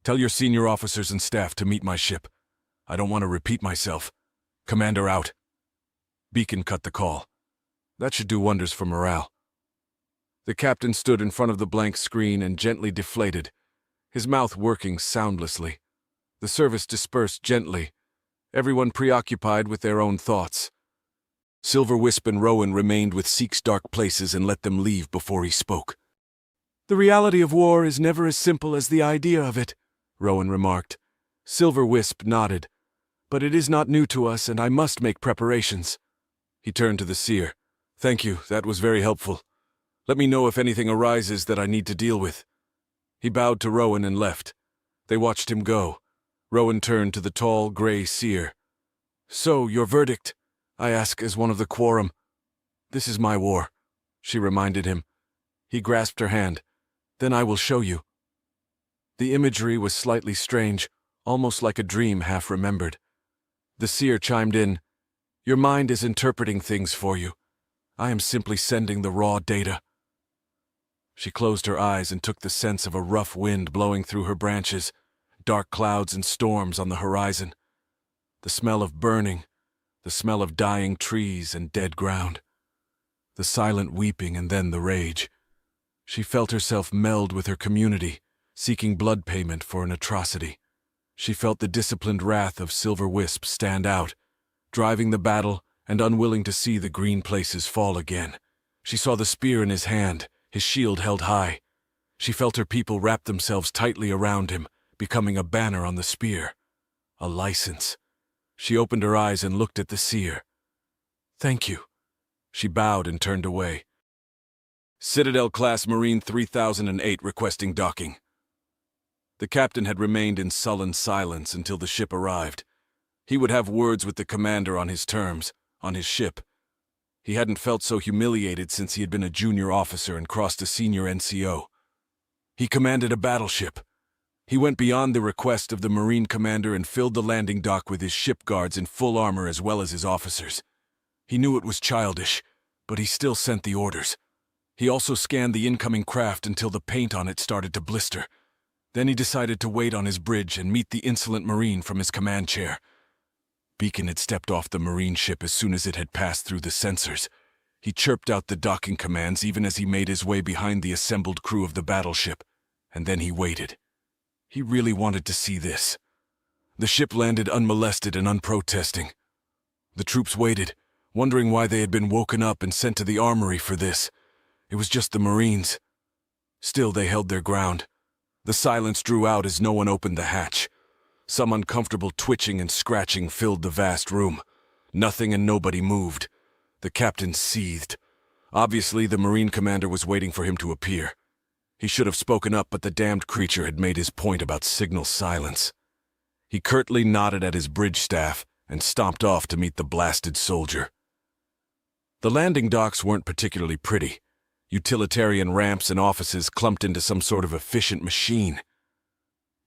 Tell your senior officers and staff to meet my ship. I don't want to repeat myself. Commander out." Beacon cut the call. That should do wonders for morale. The captain stood in front of the blank screen and gently deflated, his mouth working soundlessly. The service dispersed gently, everyone preoccupied with their own thoughts. Silver-Wisp and Rowan remained with Seek's Dark Places and let them leave before he spoke. "The reality of war is never as simple as the idea of it," Rowan remarked. Silver-Wisp nodded. "But it is not new to us, and I must make preparations." He turned to the seer. "Thank you, that was very helpful. Let me know if anything arises that I need to deal with." He bowed to Rowan and left. They watched him go. Rowan turned to the tall, gray seer. "So, your verdict?" I ask as one of the Quorum. "This is my war," she reminded him. He grasped her hand. "Then I will show you." The imagery was slightly strange, almost like a dream half-remembered. The seer chimed in. "Your mind is interpreting things for you. I am simply sending the raw data." She closed her eyes and took the sense of a rough wind blowing through her branches, dark clouds and storms on the horizon. The smell of burning, the smell of dying trees and dead ground. The silent weeping and then the rage. She felt herself meld with her community, seeking blood payment for an atrocity. She felt the disciplined wrath of Silver Wisp stand out, driving the battle and unwilling to see the green places fall again. She saw the spear in his hand, his shield held high. She felt her people wrap themselves tightly around him, becoming a banner on the spear. A license. She opened her eyes and looked at the seer. "Thank you." She bowed and turned away. Citadel-class Marine 3008 requesting docking. The captain had remained in sullen silence until the ship arrived. He would have words with the commander on his terms, on his ship. He hadn't felt so humiliated since he had been a junior officer and crossed a senior NCO. He commanded a battleship. He went beyond the request of the Marine commander and filled the landing dock with his ship guards in full armor as well as his officers. He knew it was childish, but he still sent the orders. He also scanned the incoming craft until the paint on it started to blister. Then he decided to wait on his bridge and meet the insolent Marine from his command chair. Beacon had stepped off the Marine ship as soon as it had passed through the sensors. He chirped out the docking commands even as he made his way behind the assembled crew of the battleship, and then he waited. He really wanted to see this. The ship landed unmolested and unprotesting. The troops waited, wondering why they had been woken up and sent to the armory for this. It was just the Marines. Still, they held their ground. The silence drew out as no one opened the hatch. Some uncomfortable twitching and scratching filled the vast room. Nothing and nobody moved. The captain seethed. Obviously, the Marine commander was waiting for him to appear. He should have spoken up, but the damned creature had made his point about signal silence. He curtly nodded at his bridge staff and stomped off to meet the blasted soldier. The landing docks weren't particularly pretty. Utilitarian ramps and offices clumped into some sort of efficient machine.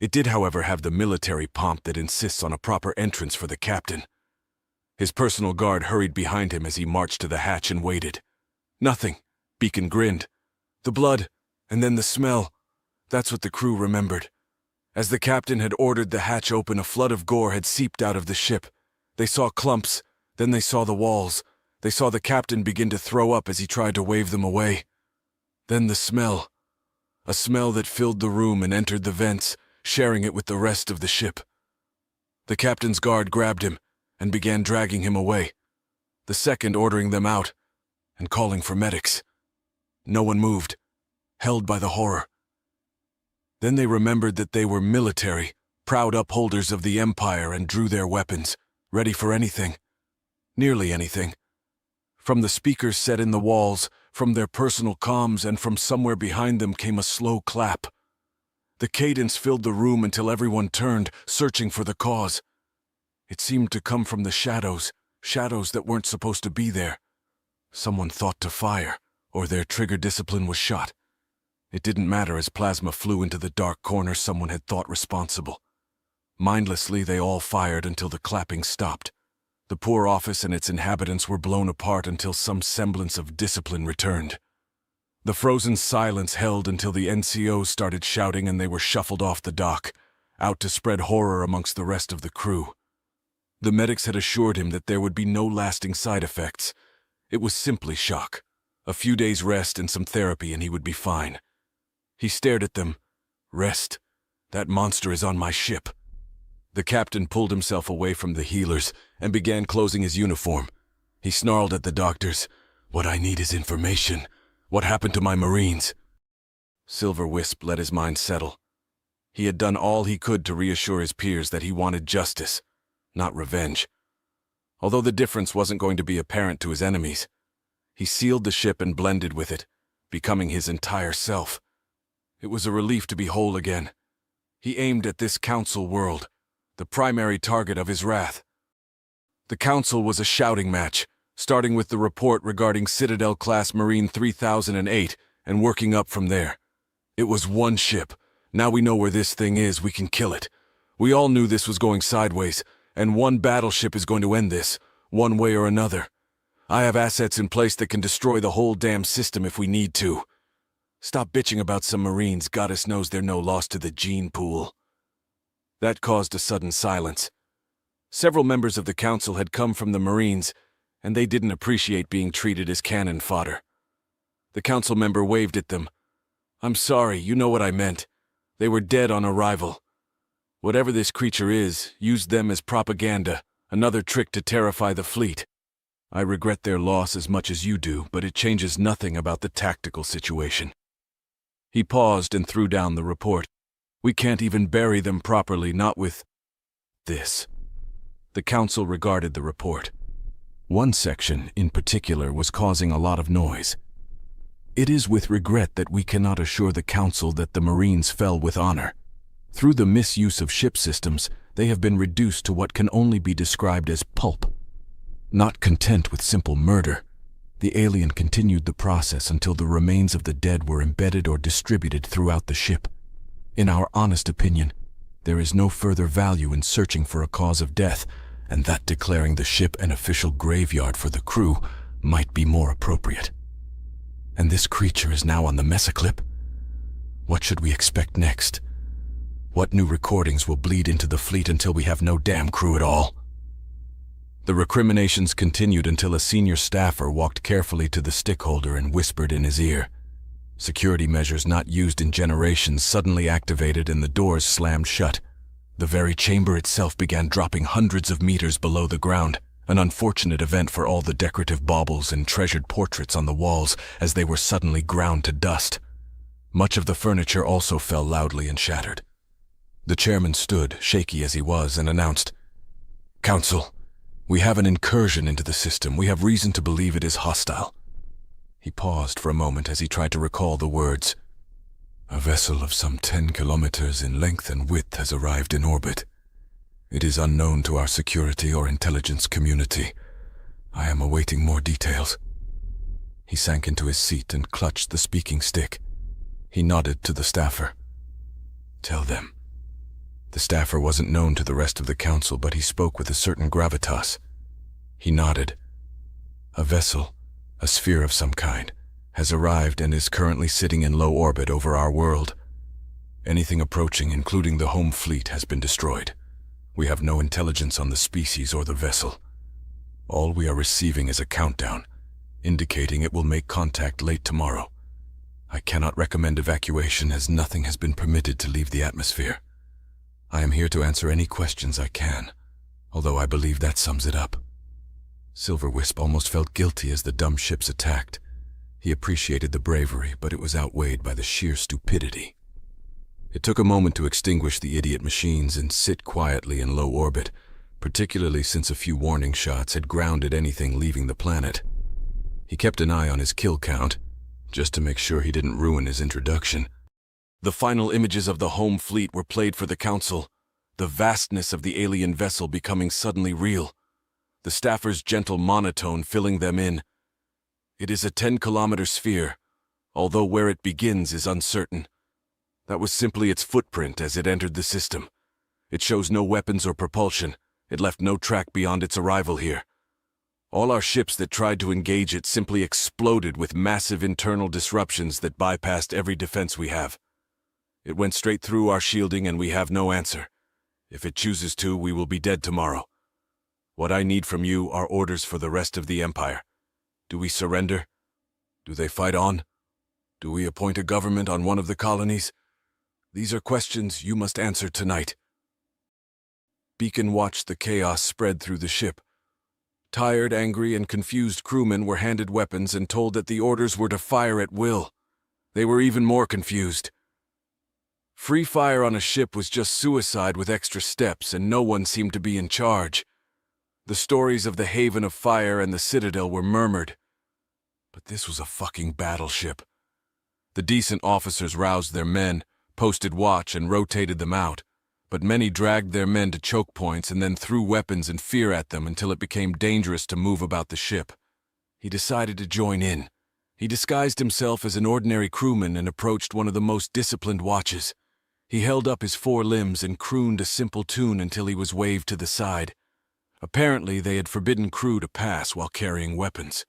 It did, however, have the military pomp that insists on a proper entrance for the captain. His personal guard hurried behind him as he marched to the hatch and waited. Nothing. Beacon grinned. The blood, and then the smell. That's what the crew remembered. As the captain had ordered the hatch open, a flood of gore had seeped out of the ship. They saw clumps, then they saw the walls. They saw the captain begin to throw up as he tried to wave them away. Then the smell. A smell that filled the room and entered the vents, sharing it with the rest of the ship. The captain's guard grabbed him and began dragging him away, the second ordering them out and calling for medics. No one moved, held by the horror. Then they remembered that they were military, proud upholders of the Empire, and drew their weapons, ready for anything. Nearly anything. From the speakers set in the walls, from their personal comms, and from somewhere behind them came a slow clap. The cadence filled the room until everyone turned, searching for the cause. It seemed to come from the shadows that weren't supposed to be there. Someone thought to fire, or their trigger discipline was shot. It didn't matter as plasma flew into the dark corner someone had thought responsible. Mindlessly, they all fired until the clapping stopped. The poor office and its inhabitants were blown apart until some semblance of discipline returned. The frozen silence held until the NCOs started shouting and they were shuffled off the dock, out to spread horror amongst the rest of the crew. The medics had assured him that there would be no lasting side effects. It was simply shock. A few days' rest and some therapy and he would be fine. He stared at them. Rest? That monster is on my ship. The captain pulled himself away from the healers and began closing his uniform. He snarled at the doctors. What I need is information. What happened to my Marines? Silver Wisp let his mind settle. He had done all he could to reassure his peers that he wanted justice, not revenge. Although the difference wasn't going to be apparent to his enemies, he sealed the ship and blended with it, becoming his entire self. It was a relief to be whole again. He aimed at this council world, the primary target of his wrath. The council was a shouting match, starting with the report regarding Citadel-class Marine 3008 and working up from there. It was one ship. Now we know where this thing is, we can kill it. We all knew this was going sideways, and one battleship is going to end this, one way or another. I have assets in place that can destroy the whole damn system if we need to. Stop bitching about some Marines, Goddess knows they're no loss to the gene pool. That caused a sudden silence. Several members of the council had come from the Marines, and they didn't appreciate being treated as cannon fodder. The council member waved at them. "I'm sorry, you know what I meant. They were dead on arrival. Whatever this creature is, used them as propaganda, another trick to terrify the fleet. I regret their loss as much as you do, but it changes nothing about the tactical situation." He paused and threw down the report. "We can't even bury them properly, not with this." The council regarded the report. One section, in particular, was causing a lot of noise. "It is with regret that we cannot assure the council that the Marines fell with honor. Through the misuse of ship systems, they have been reduced to what can only be described as pulp. Not content with simple murder, the alien continued the process until the remains of the dead were embedded or distributed throughout the ship. In our honest opinion, there is no further value in searching for a cause of death, and that declaring the ship an official graveyard for the crew might be more appropriate. And this creature is now on the mesoclip? What should we expect next? What new recordings will bleed into the fleet until we have no damn crew at all?" The recriminations continued until a senior staffer walked carefully to the stickholder and whispered in his ear. Security measures not used in generations suddenly activated and the doors slammed shut. The very chamber itself began dropping hundreds of meters below the ground, an unfortunate event for all the decorative baubles and treasured portraits on the walls as they were suddenly ground to dust. Much of the furniture also fell loudly and shattered. The chairman stood, shaky as he was, and announced, "Council, we have an incursion into the system. We have reason to believe it is hostile." He paused for a moment as he tried to recall the words. "A vessel of some 10 kilometers in length and width has arrived in orbit. It is unknown to our security or intelligence community. I am awaiting more details." He sank into his seat and clutched the speaking stick. He nodded to the staffer. "Tell them." The staffer wasn't known to the rest of the council, but he spoke with a certain gravitas. He nodded. "A vessel, a sphere of some kind, has arrived and is currently sitting in low orbit over our world. Anything approaching, including the home fleet, has been destroyed. We have no intelligence on the species or the vessel. All we are receiving is a countdown, indicating it will make contact late tomorrow. I cannot recommend evacuation as nothing has been permitted to leave the atmosphere. I am here to answer any questions I can, although I believe that sums it up." Silverwisp almost felt guilty as the dumb ships attacked. He appreciated the bravery, but it was outweighed by the sheer stupidity. It took a moment to extinguish the idiot machines and sit quietly in low orbit, particularly since a few warning shots had grounded anything leaving the planet. He kept an eye on his kill count, just to make sure he didn't ruin his introduction. The final images of the home fleet were played for the council, the vastness of the alien vessel becoming suddenly real, the staffer's gentle monotone filling them in. "It is a 10-kilometer sphere, although where it begins is uncertain. That was simply its footprint as it entered the system. It shows no weapons or propulsion. It left no track beyond its arrival here. All our ships that tried to engage it simply exploded with massive internal disruptions that bypassed every defense we have. It went straight through our shielding and we have no answer. If it chooses to, we will be dead tomorrow. What I need from you are orders for the rest of the Empire. Do we surrender? Do they fight on? Do we appoint a government on one of the colonies? These are questions you must answer tonight." Beacon watched the chaos spread through the ship. Tired, angry, and confused crewmen were handed weapons and told that the orders were to fire at will. They were even more confused. Free fire on a ship was just suicide with extra steps, and no one seemed to be in charge. The stories of the Haven of Fire and the Citadel were murmured. But this was a fucking battleship. The decent officers roused their men, posted watch, and rotated them out, but many dragged their men to choke points and then threw weapons and fear at them until it became dangerous to move about the ship. He decided to join in. He disguised himself as an ordinary crewman and approached one of the most disciplined watches. He held up his 4 limbs and crooned a simple tune until he was waved to the side. Apparently, they had forbidden crew to pass while carrying weapons.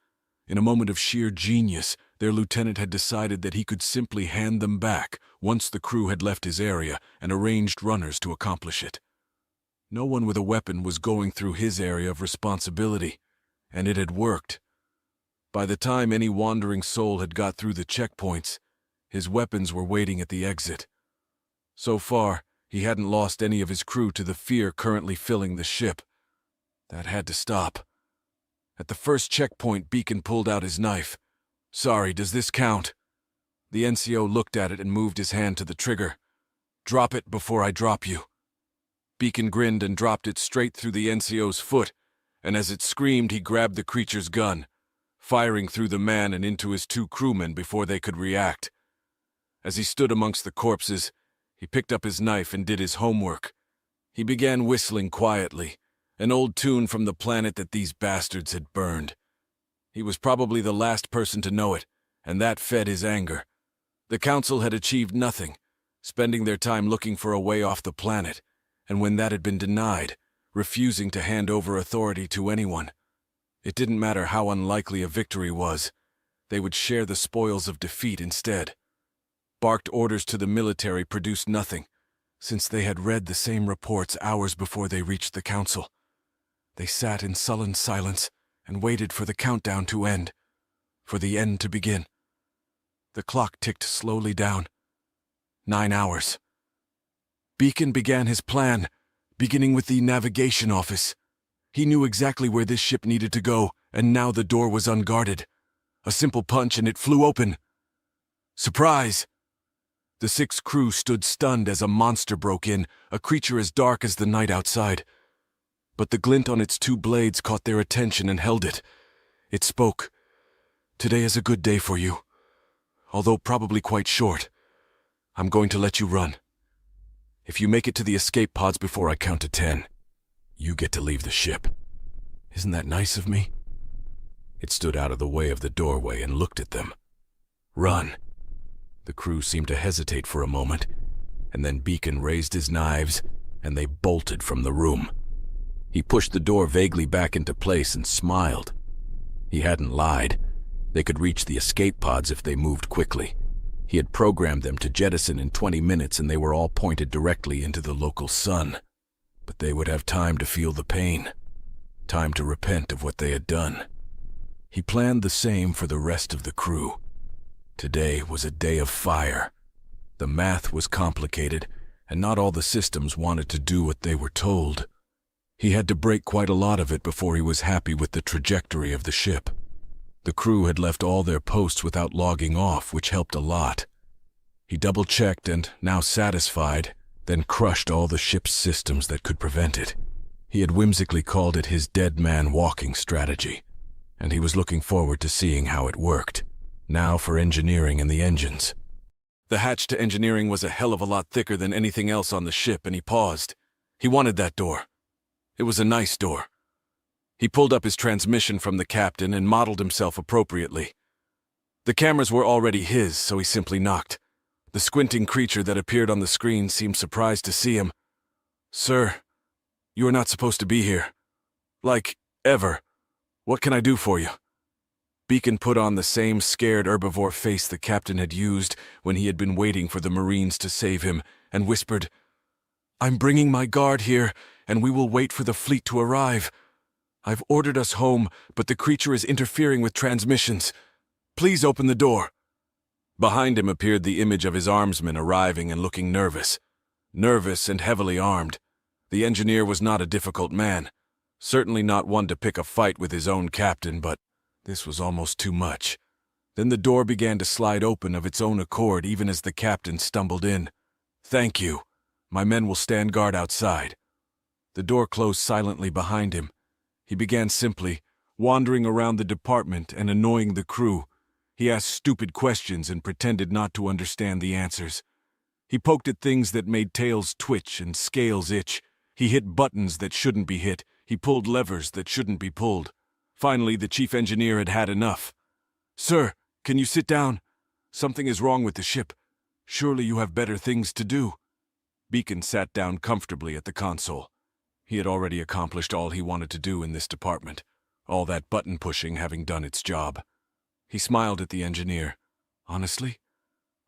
In a moment of sheer genius, their lieutenant had decided that he could simply hand them back once the crew had left his area and arranged runners to accomplish it. No one with a weapon was going through his area of responsibility, and it had worked. By the time any wandering soul had got through the checkpoints, his weapons were waiting at the exit. So far, he hadn't lost any of his crew to the fear currently filling the ship. That had to stop. At the first checkpoint, Beacon pulled out his knife. "Sorry, does this count?" The NCO looked at it and moved his hand to the trigger. "Drop it before I drop you." Beacon grinned and dropped it straight through the NCO's foot, and as it screamed, he grabbed the creature's gun, firing through the man and into his 2 crewmen before they could react. As he stood amongst the corpses, he picked up his knife and did his homework. He began whistling quietly, an old tune from the planet that these bastards had burned. He was probably the last person to know it, and that fed his anger. The Council had achieved nothing, spending their time looking for a way off the planet, and when that had been denied, refusing to hand over authority to anyone. It didn't matter how unlikely a victory was, they would share the spoils of defeat instead. Barked orders to the military produced nothing, since they had read the same reports hours before they reached the Council. They sat in sullen silence and waited for the countdown to end, for the end to begin. The clock ticked slowly down. 9 hours. Beacon began his plan, beginning with the navigation office. He knew exactly where this ship needed to go, and now the door was unguarded. A simple punch and it flew open. Surprise! The 6 crew stood stunned as a monster broke in, a creature as dark as the night outside. But the glint on its 2 blades caught their attention and held it. It spoke. "Today is a good day for you, although probably quite short. I'm going to let you run. If you make it to the escape pods before I count to 10, you get to leave the ship. Isn't that nice of me?" It stood out of the way of the doorway and looked at them. "Run." The crew seemed to hesitate for a moment, and then Beacon raised his knives, and they bolted from the room. He pushed the door vaguely back into place and smiled. He hadn't lied. They could reach the escape pods if they moved quickly. He had programmed them to jettison in 20 minutes, and they were all pointed directly into the local sun. But they would have time to feel the pain, time to repent of what they had done. He planned the same for the rest of the crew. Today was a day of fire. The math was complicated, and not all the systems wanted to do what they were told. He had to break quite a lot of it before he was happy with the trajectory of the ship. The crew had left all their posts without logging off, which helped a lot. He double-checked and, now satisfied, then crushed all the ship's systems that could prevent it. He had whimsically called it his dead man walking strategy, and he was looking forward to seeing how it worked. Now for engineering and the engines. The hatch to engineering was a hell of a lot thicker than anything else on the ship, and he paused. He wanted that door. It was a nice door. He pulled up his transmission from the captain and modeled himself appropriately. The cameras were already his, so he simply knocked. The squinting creature that appeared on the screen seemed surprised to see him. "Sir, you are not supposed to be here. Like, ever. What can I do for you?" Beacon put on the same scared herbivore face the captain had used when he had been waiting for the Marines to save him, and whispered, "I'm bringing my guard here, and we will wait for the fleet to arrive. I've ordered us home, but the creature is interfering with transmissions. Please open the door." Behind him appeared the image of his armsman arriving and looking nervous. Nervous and heavily armed. The engineer was not a difficult man. Certainly not one to pick a fight with his own captain, but this was almost too much. Then the door began to slide open of its own accord even as the captain stumbled in. "Thank you. My men will stand guard outside." The door closed silently behind him. He began simply, wandering around the department and annoying the crew. He asked stupid questions and pretended not to understand the answers. He poked at things that made tails twitch and scales itch. He hit buttons that shouldn't be hit. He pulled levers that shouldn't be pulled. Finally, the chief engineer had had enough. "Sir, can you sit down? Something is wrong with the ship. Surely you have better things to do." Beacon sat down comfortably at the console. He had already accomplished all he wanted to do in this department, all that button pushing having done its job. He smiled at the engineer. "Honestly,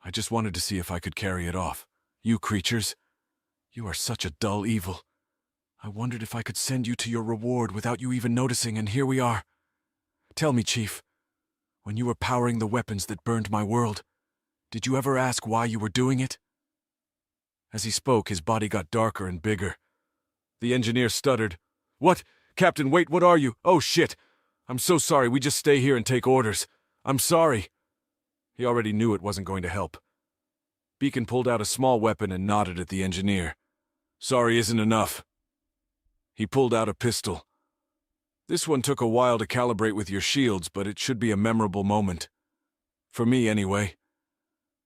I just wanted to see if I could carry it off. You creatures, you are such a dull evil. I wondered if I could send you to your reward without you even noticing, and here we are. Tell me, Chief, when you were powering the weapons that burned my world, did you ever ask why you were doing it?" As he spoke, his body got darker and bigger. The engineer stuttered. "What? Captain, wait, what are you? Oh, shit! I'm so sorry, we just stay here and take orders. I'm sorry." He already knew it wasn't going to help. Beacon pulled out a small weapon and nodded at the engineer. "Sorry isn't enough." He pulled out a pistol. "This one took a while to calibrate with your shields, but it should be a memorable moment. For me, anyway.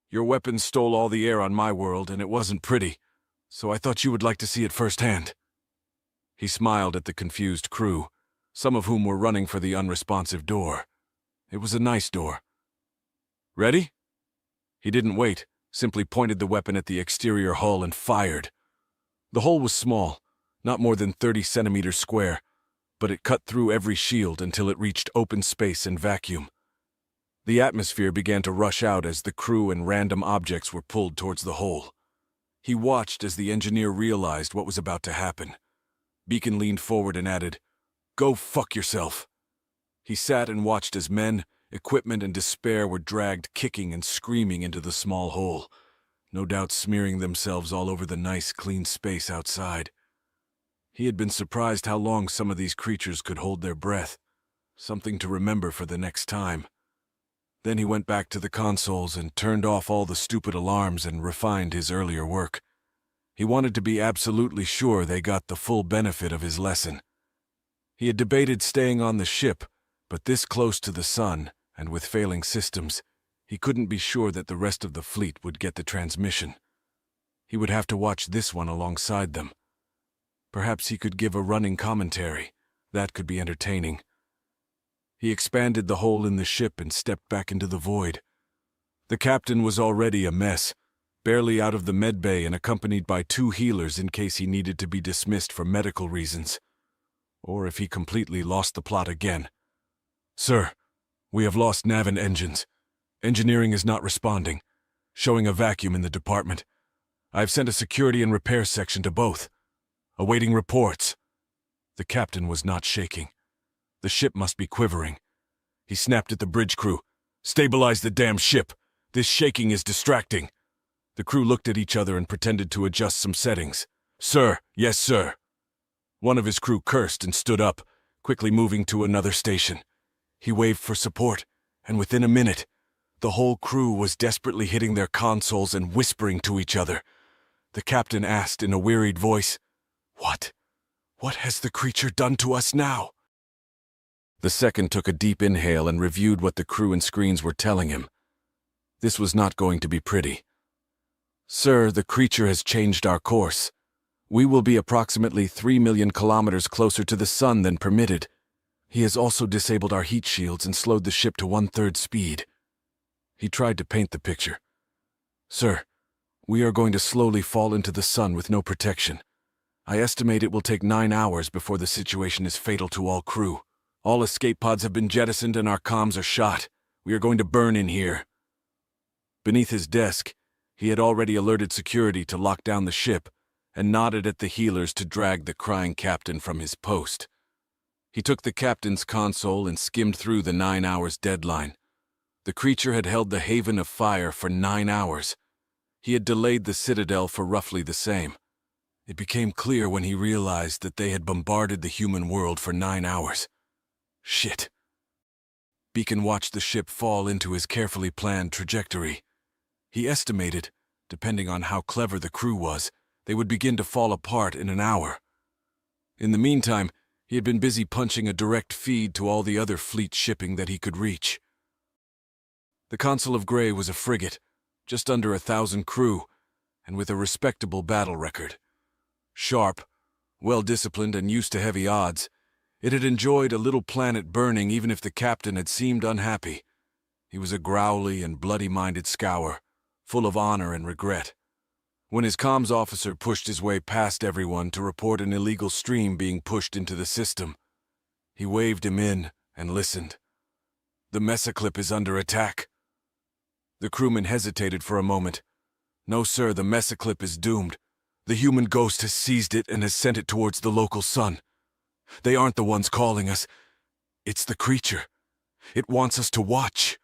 Your weapons stole all the air on my world, and it wasn't pretty, so I thought you would like to see it firsthand." He smiled at the confused crew, some of whom were running for the unresponsive door. It was a nice door. "Ready?" He didn't wait, simply pointed the weapon at the exterior hull and fired. The hole was small, not more than 30 centimeters square, but it cut through every shield until it reached open space and vacuum. The atmosphere began to rush out as the crew and random objects were pulled towards the hole. He watched as the engineer realized what was about to happen. Beacon leaned forward and added, "Go fuck yourself." He sat and watched as men, equipment, and despair were dragged kicking and screaming into the small hole, no doubt smearing themselves all over the nice, clean space outside. He had been surprised how long some of these creatures could hold their breath, something to remember for the next time. Then he went back to the consoles and turned off all the stupid alarms and refined his earlier work. He wanted to be absolutely sure they got the full benefit of his lesson. He had debated staying on the ship, but this close to the sun, and with failing systems, he couldn't be sure that the rest of the fleet would get the transmission. He would have to watch this one alongside them. Perhaps he could give a running commentary. That could be entertaining. He expanded the hole in the ship and stepped back into the void. The captain was already a mess, barely out of the medbay and accompanied by 2 healers in case he needed to be dismissed for medical reasons, or if he completely lost the plot again. "Sir, we have lost nav and engines. Engineering is not responding, showing a vacuum in the department. I have sent a security and repair section to both. Awaiting reports." The captain was not shaking. The ship must be quivering. He snapped at the bridge crew. "Stabilize the damn ship. This shaking is distracting." The crew looked at each other and pretended to adjust some settings. "Sir, yes, sir." One of his crew cursed and stood up, quickly moving to another station. He waved for support, and within a minute, the whole crew was desperately hitting their consoles and whispering to each other. The captain asked in a wearied voice, "What? What has the creature done to us now?" The second took a deep inhale and reviewed what the crew and screens were telling him. This was not going to be pretty. "Sir, the creature has changed our course. We will be approximately 3 million kilometers closer to the sun than permitted. He has also disabled our heat shields and slowed the ship to 1/3 speed." He tried to paint the picture. "Sir, we are going to slowly fall into the sun with no protection. I estimate it will take 9 hours before the situation is fatal to all crew. All escape pods have been jettisoned and our comms are shot. We are going to burn in here." Beneath his desk, he had already alerted security to lock down the ship and nodded at the healers to drag the crying captain from his post. He took the captain's console and skimmed through the 9 hours deadline. The creature had held the Haven of Fire for 9 hours. He had delayed the Citadel for roughly the same. It became clear when he realized that they had bombarded the human world for 9 hours. Shit. Beacon watched the ship fall into his carefully planned trajectory. He estimated, depending on how clever the crew was, they would begin to fall apart in an hour. In the meantime, he had been busy punching a direct feed to all the other fleet shipping that he could reach. The Consul of Grey was a frigate, just under 1,000 crew, and with a respectable battle record. Sharp, well-disciplined, and used to heavy odds, it had enjoyed a little planet burning even if the captain had seemed unhappy. He was a growly and bloody-minded scour, full of honor and regret. When his comms officer pushed his way past everyone to report an illegal stream being pushed into the system, he waved him in and listened. "The Mesoclip is under attack." The crewman hesitated for a moment. "No, sir, the Mesoclip is doomed. The human ghost has seized it and has sent it towards the local sun. They aren't the ones calling us. It's the creature. It wants us to watch.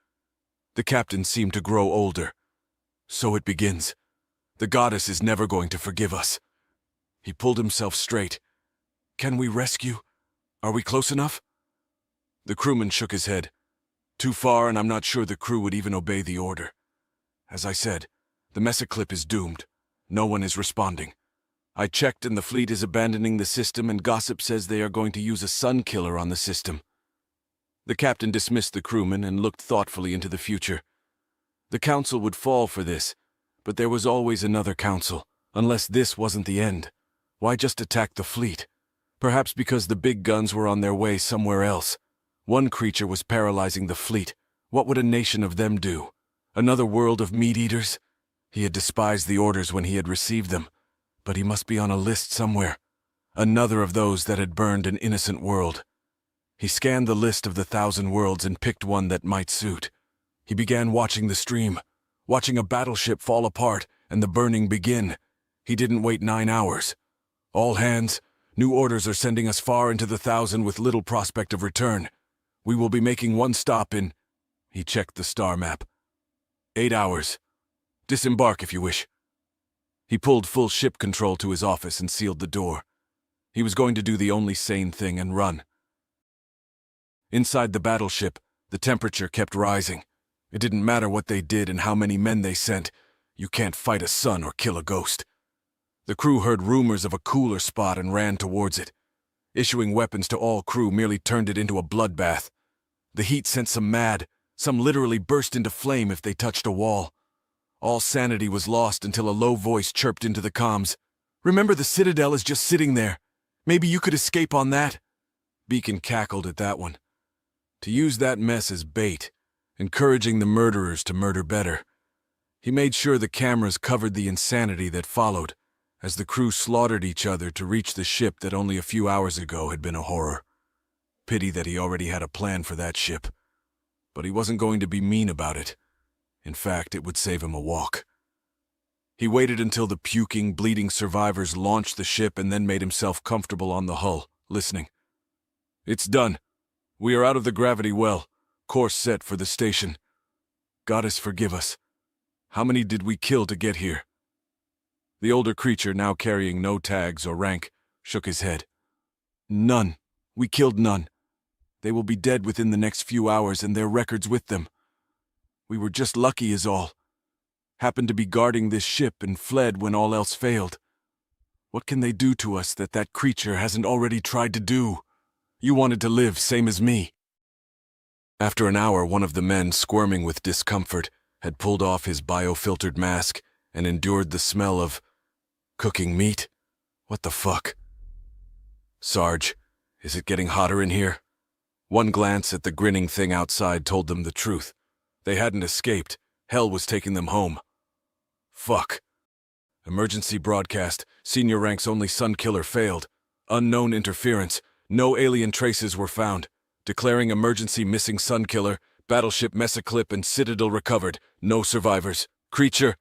The captain seemed to grow older. So it begins. The goddess is never going to forgive us. He pulled himself straight. Can we rescue? Are we close enough? The crewman shook his head. Too far, and I'm not sure the crew would even obey the order. As I said, the Messaclip is doomed. No one is responding. I checked and the fleet is abandoning the system, and gossip says they are going to use a sun killer on the system. The captain dismissed the crewman and looked thoughtfully into the future. The council would fall for this, but there was always another council. Unless this wasn't the end, why just attack the fleet? Perhaps because the big guns were on their way somewhere else. One creature was paralyzing the fleet. What would a nation of them do? Another world of meat-eaters? He had despised the orders when he had received them, but he must be on a list somewhere. Another of those that had burned an innocent world. He scanned the list of the 1,000 worlds and picked one that might suit. He began watching the stream, watching a battleship fall apart and the burning begin. He didn't wait 9 hours. All hands, new orders are sending us far into the 1,000 with little prospect of return. We will be making one stop in... He checked the star map. 8 hours. Disembark if you wish. He pulled full ship control to his office and sealed the door. He was going to do the only sane thing and run. Inside the battleship, the temperature kept rising. It didn't matter what they did and how many men they sent. You can't fight a sun or kill a ghost. The crew heard rumors of a cooler spot and ran towards it. Issuing weapons to all crew merely turned it into a bloodbath. The heat sent some mad. Some literally burst into flame if they touched a wall. All sanity was lost until a low voice chirped into the comms. Remember, the Citadel is just sitting there. Maybe you could escape on that. Beacon cackled at that one. To use that mess as bait, encouraging the murderers to murder better. He made sure the cameras covered the insanity that followed, as the crew slaughtered each other to reach the ship that only a few hours ago had been a horror. Pity that he already had a plan for that ship. But he wasn't going to be mean about it. In fact, it would save him a walk. He waited until the puking, bleeding survivors launched the ship and then made himself comfortable on the hull, listening. It's done. We are out of the gravity well. Course set for the station. Goddess forgive us. How many did we kill to get here? The older creature, now carrying no tags or rank, shook his head. None. We killed none. They will be dead within the next few hours and their records with them. We were just lucky is all. Happened to be guarding this ship and fled when all else failed. What can they do to us that that creature hasn't already tried to do? You wanted to live, same as me. After an hour, one of the men, squirming with discomfort, had pulled off his biofiltered mask and endured the smell of cooking meat. What the fuck? Sarge, is it getting hotter in here? One glance at the grinning thing outside told them the truth. They hadn't escaped. Hell was taking them home. Fuck. Emergency broadcast. Senior rank's only sun killer failed. Unknown interference. No alien traces were found. Declaring emergency missing sun killer. Battleship Messaclip and Citadel recovered. No survivors. Creature.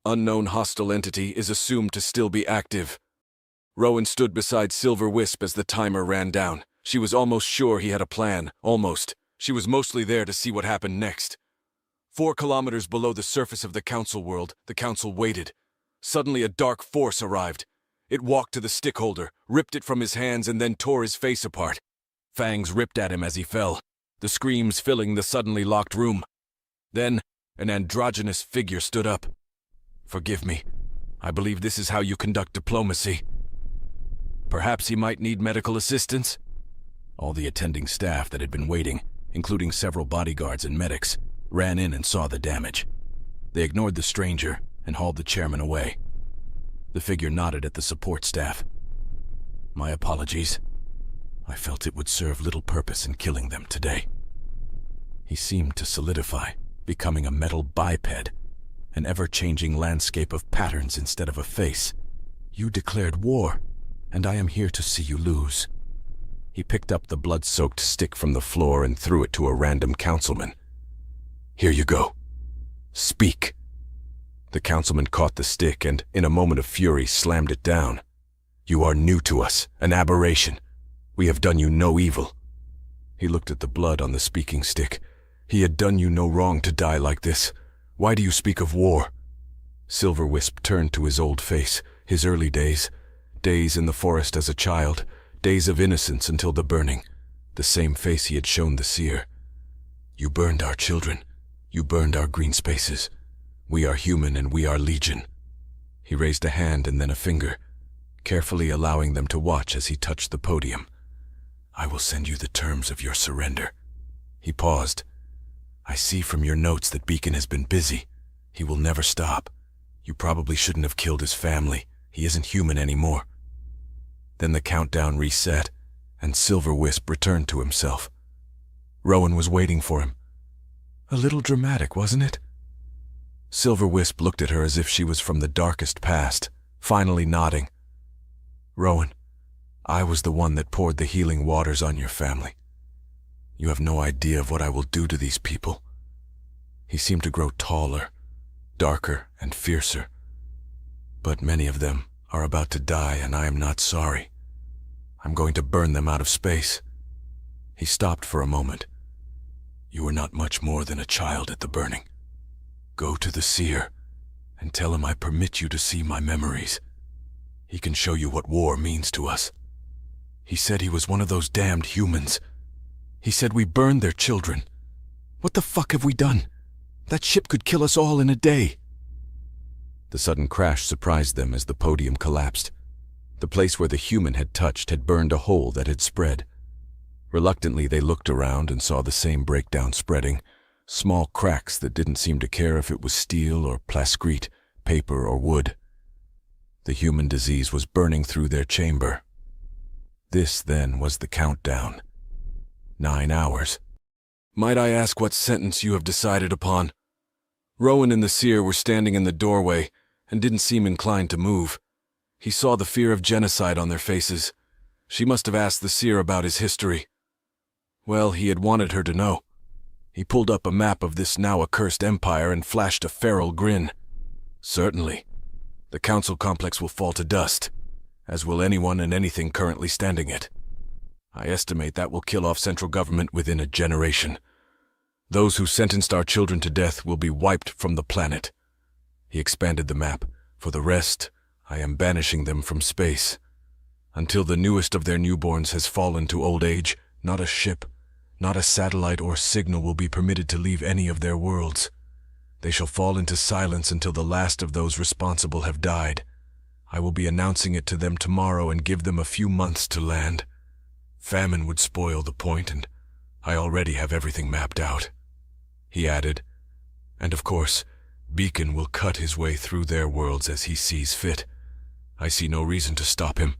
Unknown hostile entity is assumed to still be active. Rowan stood beside Silver Wisp as the timer ran down. She was almost sure he had a plan. Almost. She was mostly there to see what happened next. 4 kilometers below the surface of the council world, the council waited. Suddenly a dark force arrived. It walked to the stickholder, ripped it from his hands, and then tore his face apart. Fangs ripped at him as he fell, the screams filling the suddenly locked room. Then, an androgynous figure stood up. Forgive me. I believe this is how you conduct diplomacy. Perhaps he might need medical assistance? All the attending staff that had been waiting, including several bodyguards and medics, ran in and saw the damage. They ignored the stranger and hauled the chairman away. The figure nodded at the support staff. My apologies. I felt it would serve little purpose in killing them today. He seemed to solidify, becoming a metal biped, an ever-changing landscape of patterns instead of a face. You declared war, and I am here to see you lose. He picked up the blood-soaked stick from the floor and threw it to a random councilman. Here you go. Speak. The councilman caught the stick and, in a moment of fury, slammed it down. "You are new to us, an aberration. We have done you no evil." He looked at the blood on the speaking stick. "He had done you no wrong to die like this. Why do you speak of war?" Silverwisp turned to his old face, his early days. Days in the forest as a child, days of innocence until the burning. The same face he had shown the seer. "You burned our children. You burned our green spaces. We are human and we are legion." He raised a hand and then a finger, carefully allowing them to watch as he touched the podium. "I will send you the terms of your surrender." He paused. "I see from your notes that Beacon has been busy. He will never stop. You probably shouldn't have killed his family. He isn't human anymore." Then the countdown reset, and Silverwisp returned to himself. Rowan was waiting for him. A little dramatic, wasn't it? Silverwisp looked at her as if she was from the darkest past, finally nodding. "Rowan, I was the one that poured the healing waters on your family. You have no idea of what I will do to these people." He seemed to grow taller, darker and fiercer. "But many of them are about to die, and I am not sorry. I'm going to burn them out of space." He stopped for a moment. "You were not much more than a child at the burning. Go to the seer and tell him I permit you to see my memories. He can show you what war means to us. He said he was one of those damned humans. He said we burned their children. What the fuck have we done? That ship could kill us all in a day." The sudden crash surprised them as the podium collapsed. The place where the human had touched had burned a hole that had spread. Reluctantly, they looked around and saw the same breakdown spreading, small cracks that didn't seem to care if it was steel or plascrete, paper or wood. The human disease was burning through their chamber. This, then, was the countdown. 9 hours. "Might I ask what sentence you have decided upon?" Rowan and the seer were standing in the doorway and didn't seem inclined to move. He saw the fear of genocide on their faces. She must have asked the seer about his history. Well, he had wanted her to know. He pulled up a map of this now accursed empire and flashed a feral grin. "Certainly. The council complex will fall to dust, as will anyone and anything currently standing it. I estimate that will kill off central government within a generation. Those who sentenced our children to death will be wiped from the planet." He expanded the map. "For the rest, I am banishing them from space. Until the newest of their newborns has fallen to old age, not a ship, not a satellite or signal will be permitted to leave any of their worlds. They shall fall into silence until the last of those responsible have died. I will be announcing it to them tomorrow and give them a few months to land. Famine would spoil the point, and I already have everything mapped out." He added, "And of course, Beacon will cut his way through their worlds as he sees fit. I see no reason to stop him.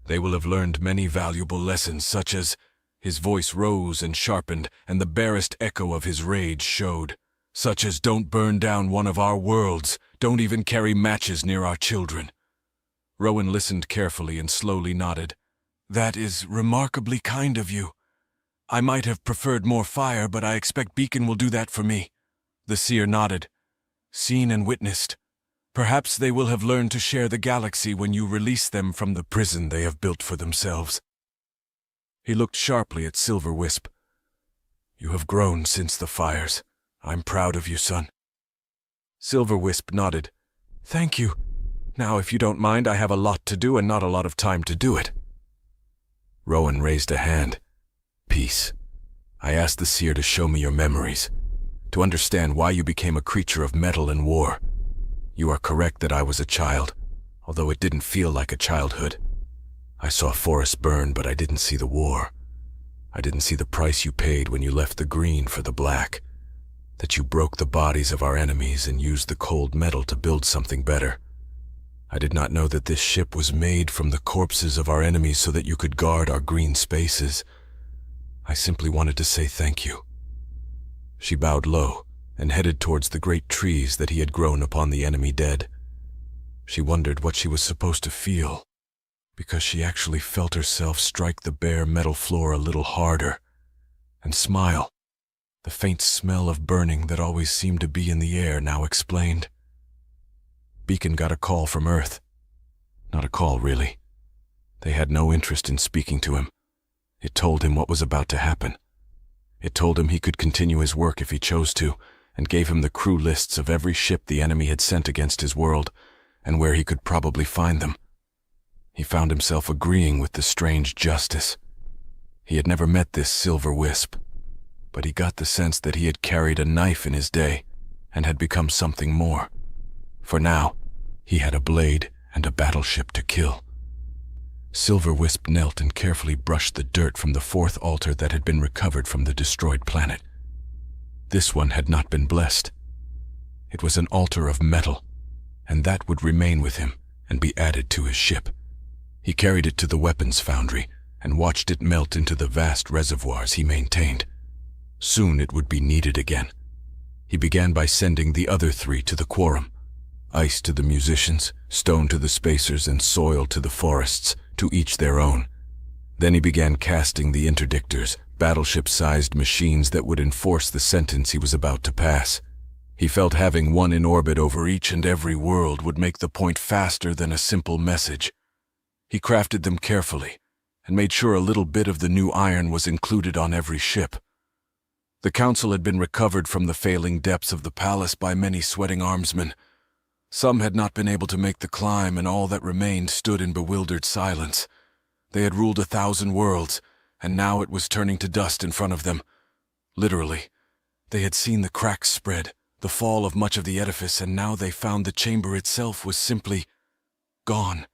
They will have learned many valuable lessons, such as—" His voice rose and sharpened, and the barest echo of his rage showed. "Such as don't burn down one of our worlds, don't even carry matches near our children." Rowan listened carefully and slowly nodded. "That is remarkably kind of you. I might have preferred more fire, but I expect Beacon will do that for me." The seer nodded. "Seen and witnessed. Perhaps they will have learned to share the galaxy when you release them from the prison they have built for themselves." He looked sharply at Silverwisp. "You have grown since the fires. I'm proud of you, son." Silverwisp nodded. "Thank you. Now, if you don't mind, I have a lot to do and not a lot of time to do it." Rowan raised a hand. "Peace. I asked the seer to show me your memories, to understand why you became a creature of metal and war. You are correct that I was a child, although it didn't feel like a childhood. I saw forests burn, but I didn't see the war. I didn't see the price you paid when you left the green for the black, that you broke the bodies of our enemies and used the cold metal to build something better. I did not know that this ship was made from the corpses of our enemies so that you could guard our green spaces. I simply wanted to say thank you." She bowed low and headed towards the great trees that he had grown upon the enemy dead. She wondered what she was supposed to feel, because she actually felt herself strike the bare metal floor a little harder, and smile. The faint smell of burning that always seemed to be in the air now explained. beacon got a call from Earth. Not a call, really. They had no interest in speaking to him. It told him what was about to happen. It told him he could continue his work if he chose to, and gave him the crew lists of every ship the enemy had sent against his world, and where he could probably find them. He found himself agreeing with the strange justice. He had never met this silver wisp, but he got the sense that he had carried a knife in his day and had become something more. For now, he had a blade and a battleship to kill. Silver Wisp knelt and carefully brushed the dirt from the fourth altar that had been recovered from the destroyed planet. This one had not been blessed. It was an altar of metal, and that would remain with him and be added to his ship. He carried it to the weapons foundry and watched it melt into the vast reservoirs he maintained. Soon it would be needed again. He began by sending the other 3 to the Quorum. Ice to the musicians, stone to the spacers, and soil to the forests, to each their own. Then he began casting the interdictors, battleship-sized machines that would enforce the sentence he was about to pass. He felt having one in orbit over each and every world would make the point faster than a simple message. He crafted them carefully, and made sure a little bit of the new iron was included on every ship. The council had been recovered from the failing depths of the palace by many sweating armsmen. Some had not been able to make the climb, and all that remained stood in bewildered silence. They had ruled 1,000 worlds, and now it was turning to dust in front of them. Literally, they had seen the cracks spread, the fall of much of the edifice, and now they found the chamber itself was simply gone.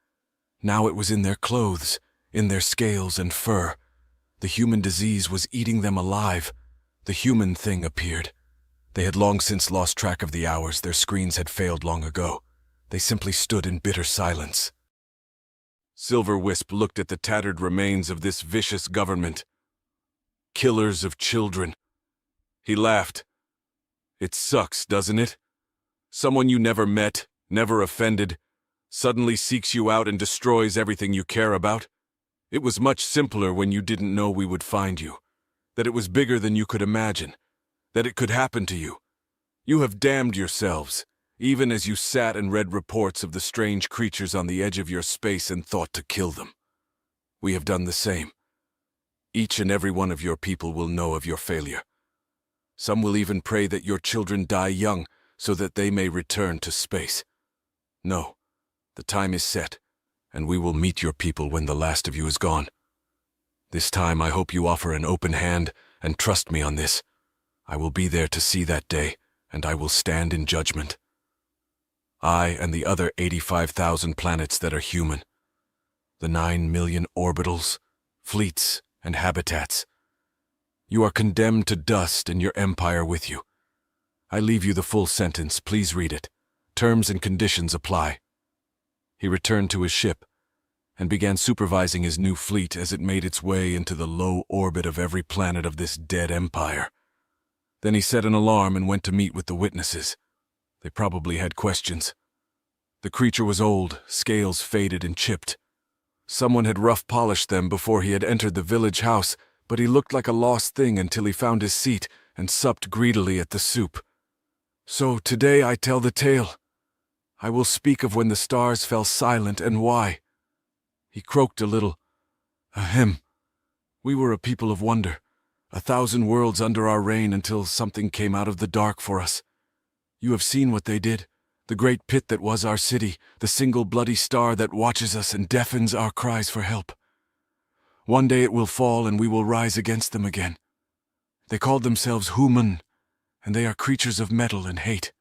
Now it was in their clothes, in their scales and fur. The human disease was eating them alive. The human thing appeared. They had long since lost track of the hours. Their screens had failed long ago. They simply stood in bitter silence. Silver Wisp looked at the tattered remains of this vicious government. Killers of children. He laughed. It sucks, doesn't it? Someone you never met, never offended, suddenly seeks you out and destroys everything you care about. It was much simpler when you didn't know we would find you, that it was bigger than you could imagine, that it could happen to you. You have damned yourselves, even as you sat and read reports of the strange creatures on the edge of your space and thought to kill them. We have done the same. Each and every one of your people will know of your failure. Some will even pray that your children die young so that they may return to space. No, the time is set, and we will meet your people when the last of you is gone. This time I hope you offer an open hand and trust me on this. I will be there to see that day, and I will stand in judgment. I and the other 85,000 planets that are human. The 9 million orbitals, fleets, and habitats. You are condemned to dust and your empire with you. I leave you the full sentence. Please read it. Terms and conditions apply. He returned to his ship and began supervising his new fleet as it made its way into the low orbit of every planet of this dead empire. Then he set an alarm and went to meet with the witnesses. They probably had questions. The creature was old, scales faded and chipped. Someone had rough-polished them before he had entered the village house, but he looked like a lost thing until he found his seat and supped greedily at the soup. So today I tell the tale. I will speak of when the stars fell silent and why. He croaked a little. Ahem. We were a people of wonder, 1,000 worlds under our reign until something came out of the dark for us. You have seen what they did, the great pit that was our city, the single bloody star that watches us and deafens our cries for help. One day it will fall and we will rise against them again. They called themselves human, and they are creatures of metal and hate.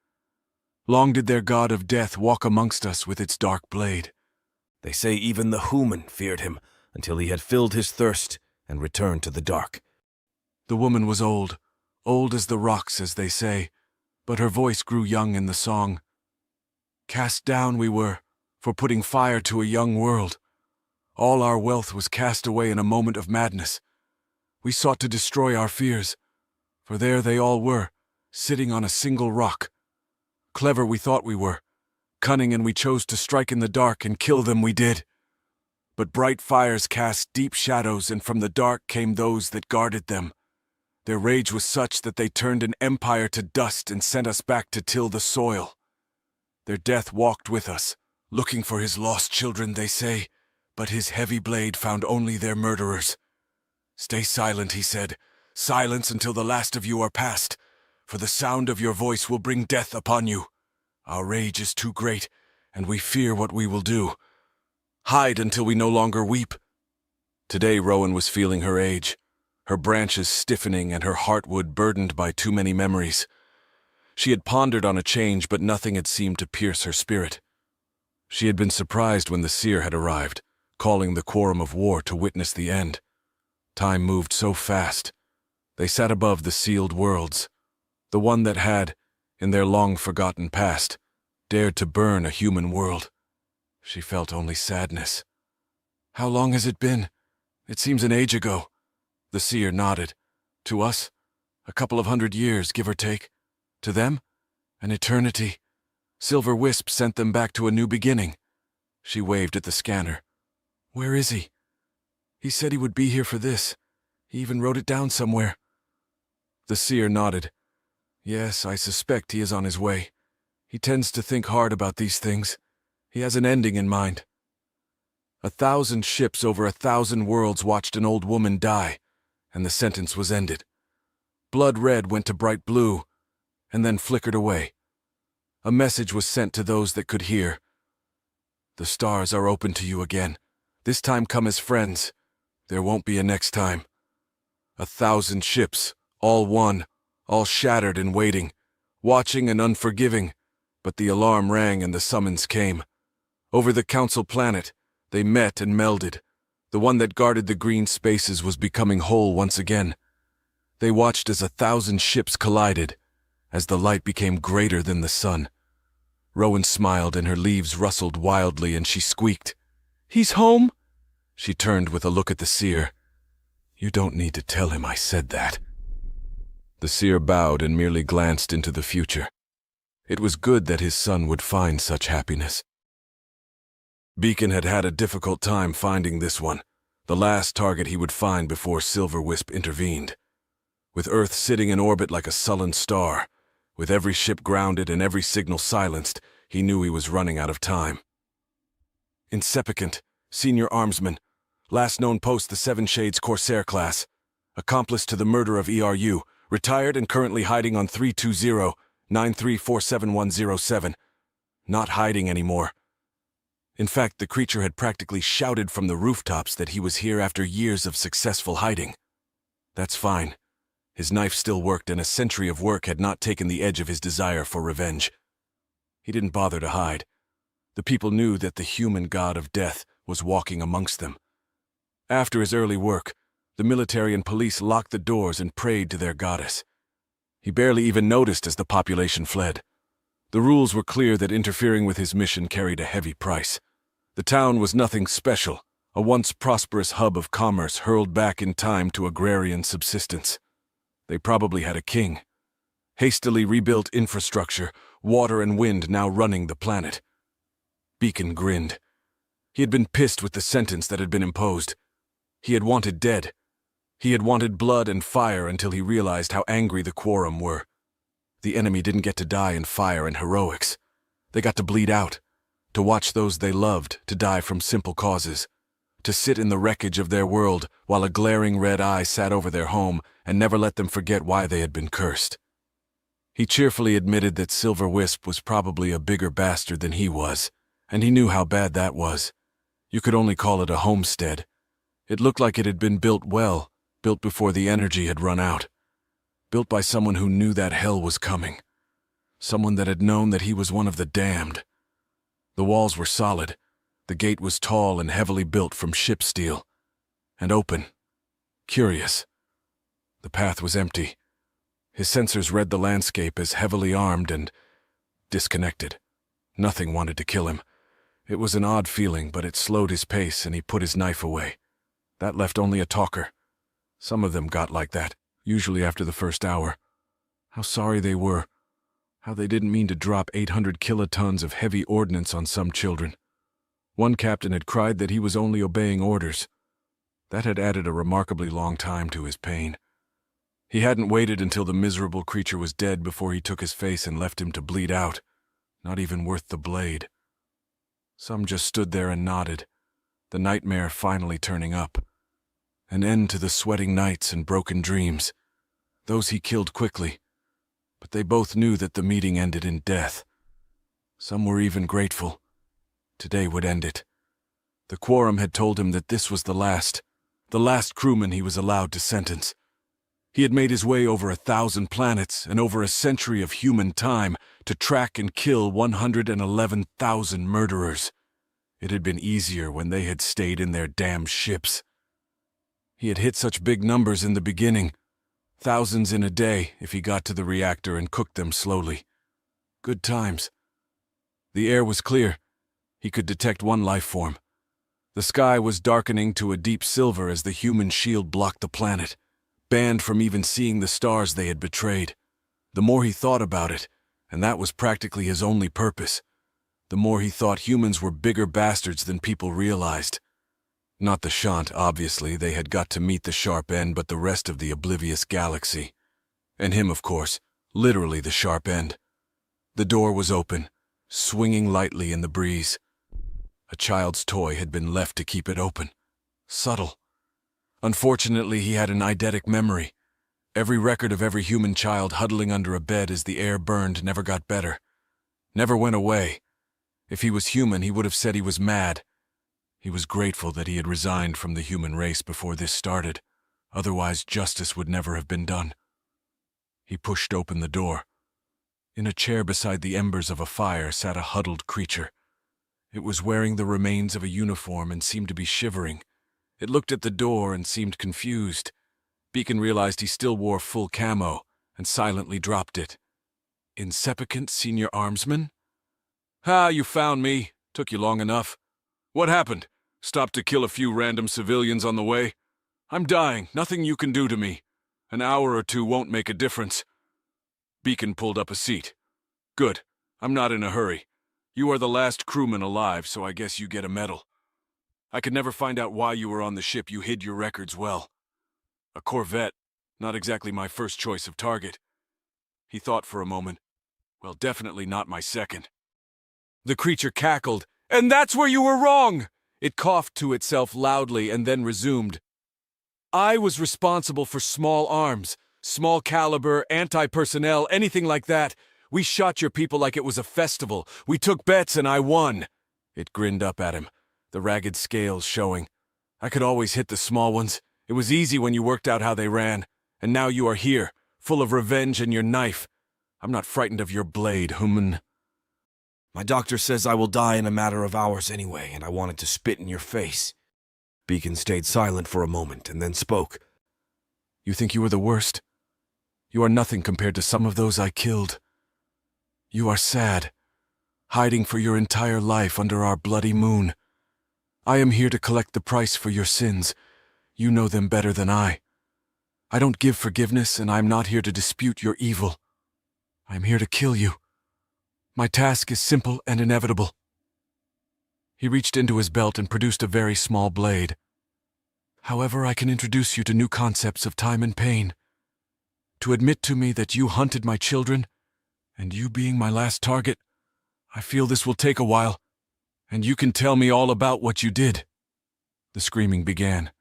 Long did their god of death walk amongst us with its dark blade. They say even the human feared him until he had filled his thirst and returned to the dark. The woman was old, old as the rocks, as they say, but her voice grew young in the song. Cast down we were, for putting fire to a young world. All our wealth was cast away in a moment of madness. We sought to destroy our fears, for there they all were, sitting on a single rock. Clever we thought we were, cunning, and we chose to strike in the dark and kill them we did. But bright fires cast deep shadows, and from the dark came those that guarded them. Their rage was such that they turned an empire to dust and sent us back to till the soil. Their death walked with us, looking for his lost children, they say, but his heavy blade found only their murderers. Stay silent, he said. Silence until the last of you are past, for the sound of your voice will bring death upon you. Our rage is too great, and we fear what we will do. Hide until we no longer weep. Today Rowan was feeling her age, her branches stiffening and her heartwood burdened by too many memories. She had pondered on a change, but nothing had seemed to pierce her spirit. She had been surprised when the seer had arrived, calling the Quorum of War to witness the end. Time moved so fast. They sat above the sealed worlds, the one that had, in their long-forgotten past, dared to burn a human world. She felt only sadness. How long has it been? It seems an age ago. The seer nodded. To us, a couple of 100 years, give or take. To them, an eternity. Silver Wisp sent them back to a new beginning. She waved at the scanner. Where is he? He said he would be here for this. He even wrote it down somewhere. The seer nodded. Yes, I suspect he is on his way. He tends to think hard about these things. He has an ending in mind. 1,000 ships over 1,000 worlds watched an old woman die, and the sentence was ended. Blood red went to bright blue, and then flickered away. A message was sent to those that could hear. The stars are open to you again. This time come as friends. There won't be a next time. 1,000 ships, all one, all shattered and waiting, watching and unforgiving, but the alarm rang and the summons came. Over the council planet, they met and melded. The one that guarded the green spaces was becoming whole once again. They watched as 1,000 ships collided, as the light became greater than the sun. Rowan smiled and her leaves rustled wildly and she squeaked, He's home? She turned with a look at the seer. You don't need to tell him I said that. The seer bowed and merely glanced into the future. It was good that his son would find such happiness. Beacon had had a difficult time finding this one, the last target he would find before Silver Wisp intervened. With Earth sitting in orbit like a sullen star, with every ship grounded and every signal silenced, he knew he was running out of time. Insepicant, senior armsman, last known post the Seven Shades Corsair class, accomplice to the murder of ERU, retired and currently hiding on 320-9347107. Not hiding anymore. In fact, the creature had practically shouted from the rooftops that he was here after years of successful hiding. That's fine. His knife still worked, and a century of work had not taken the edge of his desire for revenge. He didn't bother to hide. The people knew that the human god of death was walking amongst them. After his early work, the military and police locked the doors and prayed to their goddess. He barely even noticed as the population fled. The rules were clear that interfering with his mission carried a heavy price. The town was nothing special, a once prosperous hub of commerce hurled back in time to agrarian subsistence. They probably had a king. Hastily rebuilt infrastructure, water and wind now running the planet. Beacon grinned. He had been pissed with the sentence that had been imposed. He had wanted dead. He had wanted blood and fire until he realized how angry the Quorum were. The enemy didn't get to die in fire and heroics. They got to bleed out, to watch those they loved to die from simple causes, to sit in the wreckage of their world while a glaring red eye sat over their home and never let them forget why they had been cursed. He cheerfully admitted that Silver Wisp was probably a bigger bastard than he was, and he knew how bad that was. You could only call it a homestead. It looked like it had been built well, built before the energy had run out. Built by someone who knew that hell was coming. Someone that had known that he was one of the damned. The walls were solid. The gate was tall and heavily built from ship steel. And open. Curious. The path was empty. His sensors read the landscape as heavily armed and disconnected. Nothing wanted to kill him. It was an odd feeling, but it slowed his pace and he put his knife away. That left only a talker. Some of them got like that, usually after the first hour. How sorry they were. How they didn't mean to drop 800 kilotons of heavy ordnance on some children. One captain had cried that he was only obeying orders. That had added a remarkably long time to his pain. He hadn't waited until the miserable creature was dead before he took his face and left him to bleed out. not even worth the blade. Some just stood there and nodded, the nightmare finally turning up. An end to the sweating nights and broken dreams. Those he killed quickly, but they both knew that the meeting ended in death. Some were even grateful. Today would end it. The Quorum had told him that this was the last crewman he was allowed to sentence. He had made his way over 1,000 planets and over a century of human time to track and kill 111,000 murderers. It had been easier when they had stayed in their damn ships. He had hit such big numbers in the beginning, thousands in a day if he got to the reactor and cooked them slowly. Good times. The air was clear. He could detect one life form. The sky was darkening to a deep silver as the human shield blocked the planet, banned from even seeing the stars they had betrayed. The more he thought about it, and that was practically his only purpose, the more he thought humans were bigger bastards than people realized. Not the Shant, obviously, they had got to meet the sharp end, but the rest of the oblivious galaxy. And him, of course, literally the sharp end. The door was open, swinging lightly in the breeze. A child's toy had been left to keep it open. Subtle. Unfortunately, he had an eidetic memory. Every record of every human child huddling under a bed as the air burned never got better. Never went away. If he was human, he would have said he was mad. He was grateful that he had resigned from the human race before this started. Otherwise, justice would never have been done. He pushed open the door. In a chair beside the embers of a fire sat a huddled creature. It was wearing the remains of a uniform and seemed to be shivering. It looked at the door and seemed confused. Beacon realized he still wore full camo and silently dropped it. Insepicant Senior Armsman? "Ha, you found me. Took you long enough. What happened? Stopped to kill a few random civilians on the way? I'm dying. Nothing you can do to me. An hour or two won't make a difference." Beacon pulled up a seat. "Good. I'm not in a hurry. You are the last crewman alive, so I guess you get a medal. I could never find out why you were on the ship. You hid your records well. A Corvette, not exactly my first choice of target." He thought for a moment. "Well, definitely not my second." The creature cackled. "And that's where you were wrong!" It coughed to itself loudly and then resumed. "I was responsible for small arms, small caliber, anti-personnel, anything like that. We shot your people like it was a festival. We took bets and I won." It grinned up at him, the ragged scales showing. "I could always hit the small ones. It was easy when you worked out how they ran. And now you are here, full of revenge and your knife. I'm not frightened of your blade, human."
"My doctor says I will die in a matter of hours anyway, and I wanted to spit in your face." Beacon stayed silent for a moment and then spoke.
"You think you are the worst? You are nothing compared to some of those I killed. You are sad, hiding for your entire life under our bloody moon. I am here to collect the price for your sins. You know them better than I. I don't give forgiveness, and I am not here to dispute your evil. I am here to kill you. My task is simple and inevitable." He reached into his belt and produced a very small blade. "However, I can introduce you to new concepts of time and pain. To admit to me that you hunted my children, and you being my last target, I feel this will take a while, and you can tell me all about what you did." The screaming began.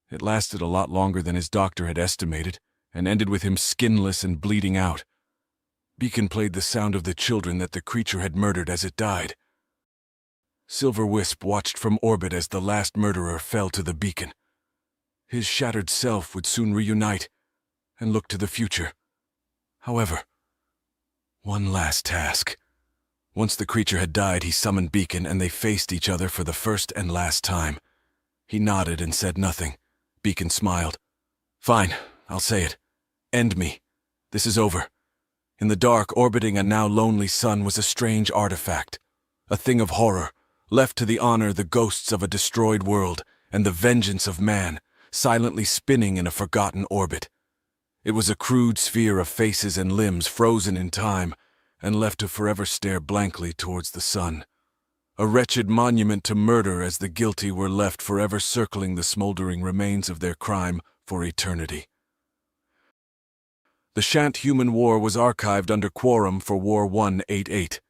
It lasted a lot longer than his doctor had estimated, and ended with him skinless and bleeding out. Beacon played the sound of the children that the creature had murdered as it died. Silver Wisp watched from orbit as the last murderer fell to the beacon. His shattered self would soon reunite and look to the future. However, one last task. Once the creature had died, he summoned Beacon and they faced each other for the first and last time. He nodded and said nothing. Beacon smiled. "Fine, I'll say it. End me. This is over." In the dark, orbiting a now lonely sun was a strange artifact. A thing of horror, left to the honor the ghosts of a destroyed world and the vengeance of man, silently spinning in a forgotten orbit. It was a crude sphere of faces and limbs frozen in time and left to forever stare blankly towards the sun. A wretched monument to murder as the guilty were left forever circling the smoldering remains of their crime for eternity. The Shant Human War was archived under Quorum for War 188.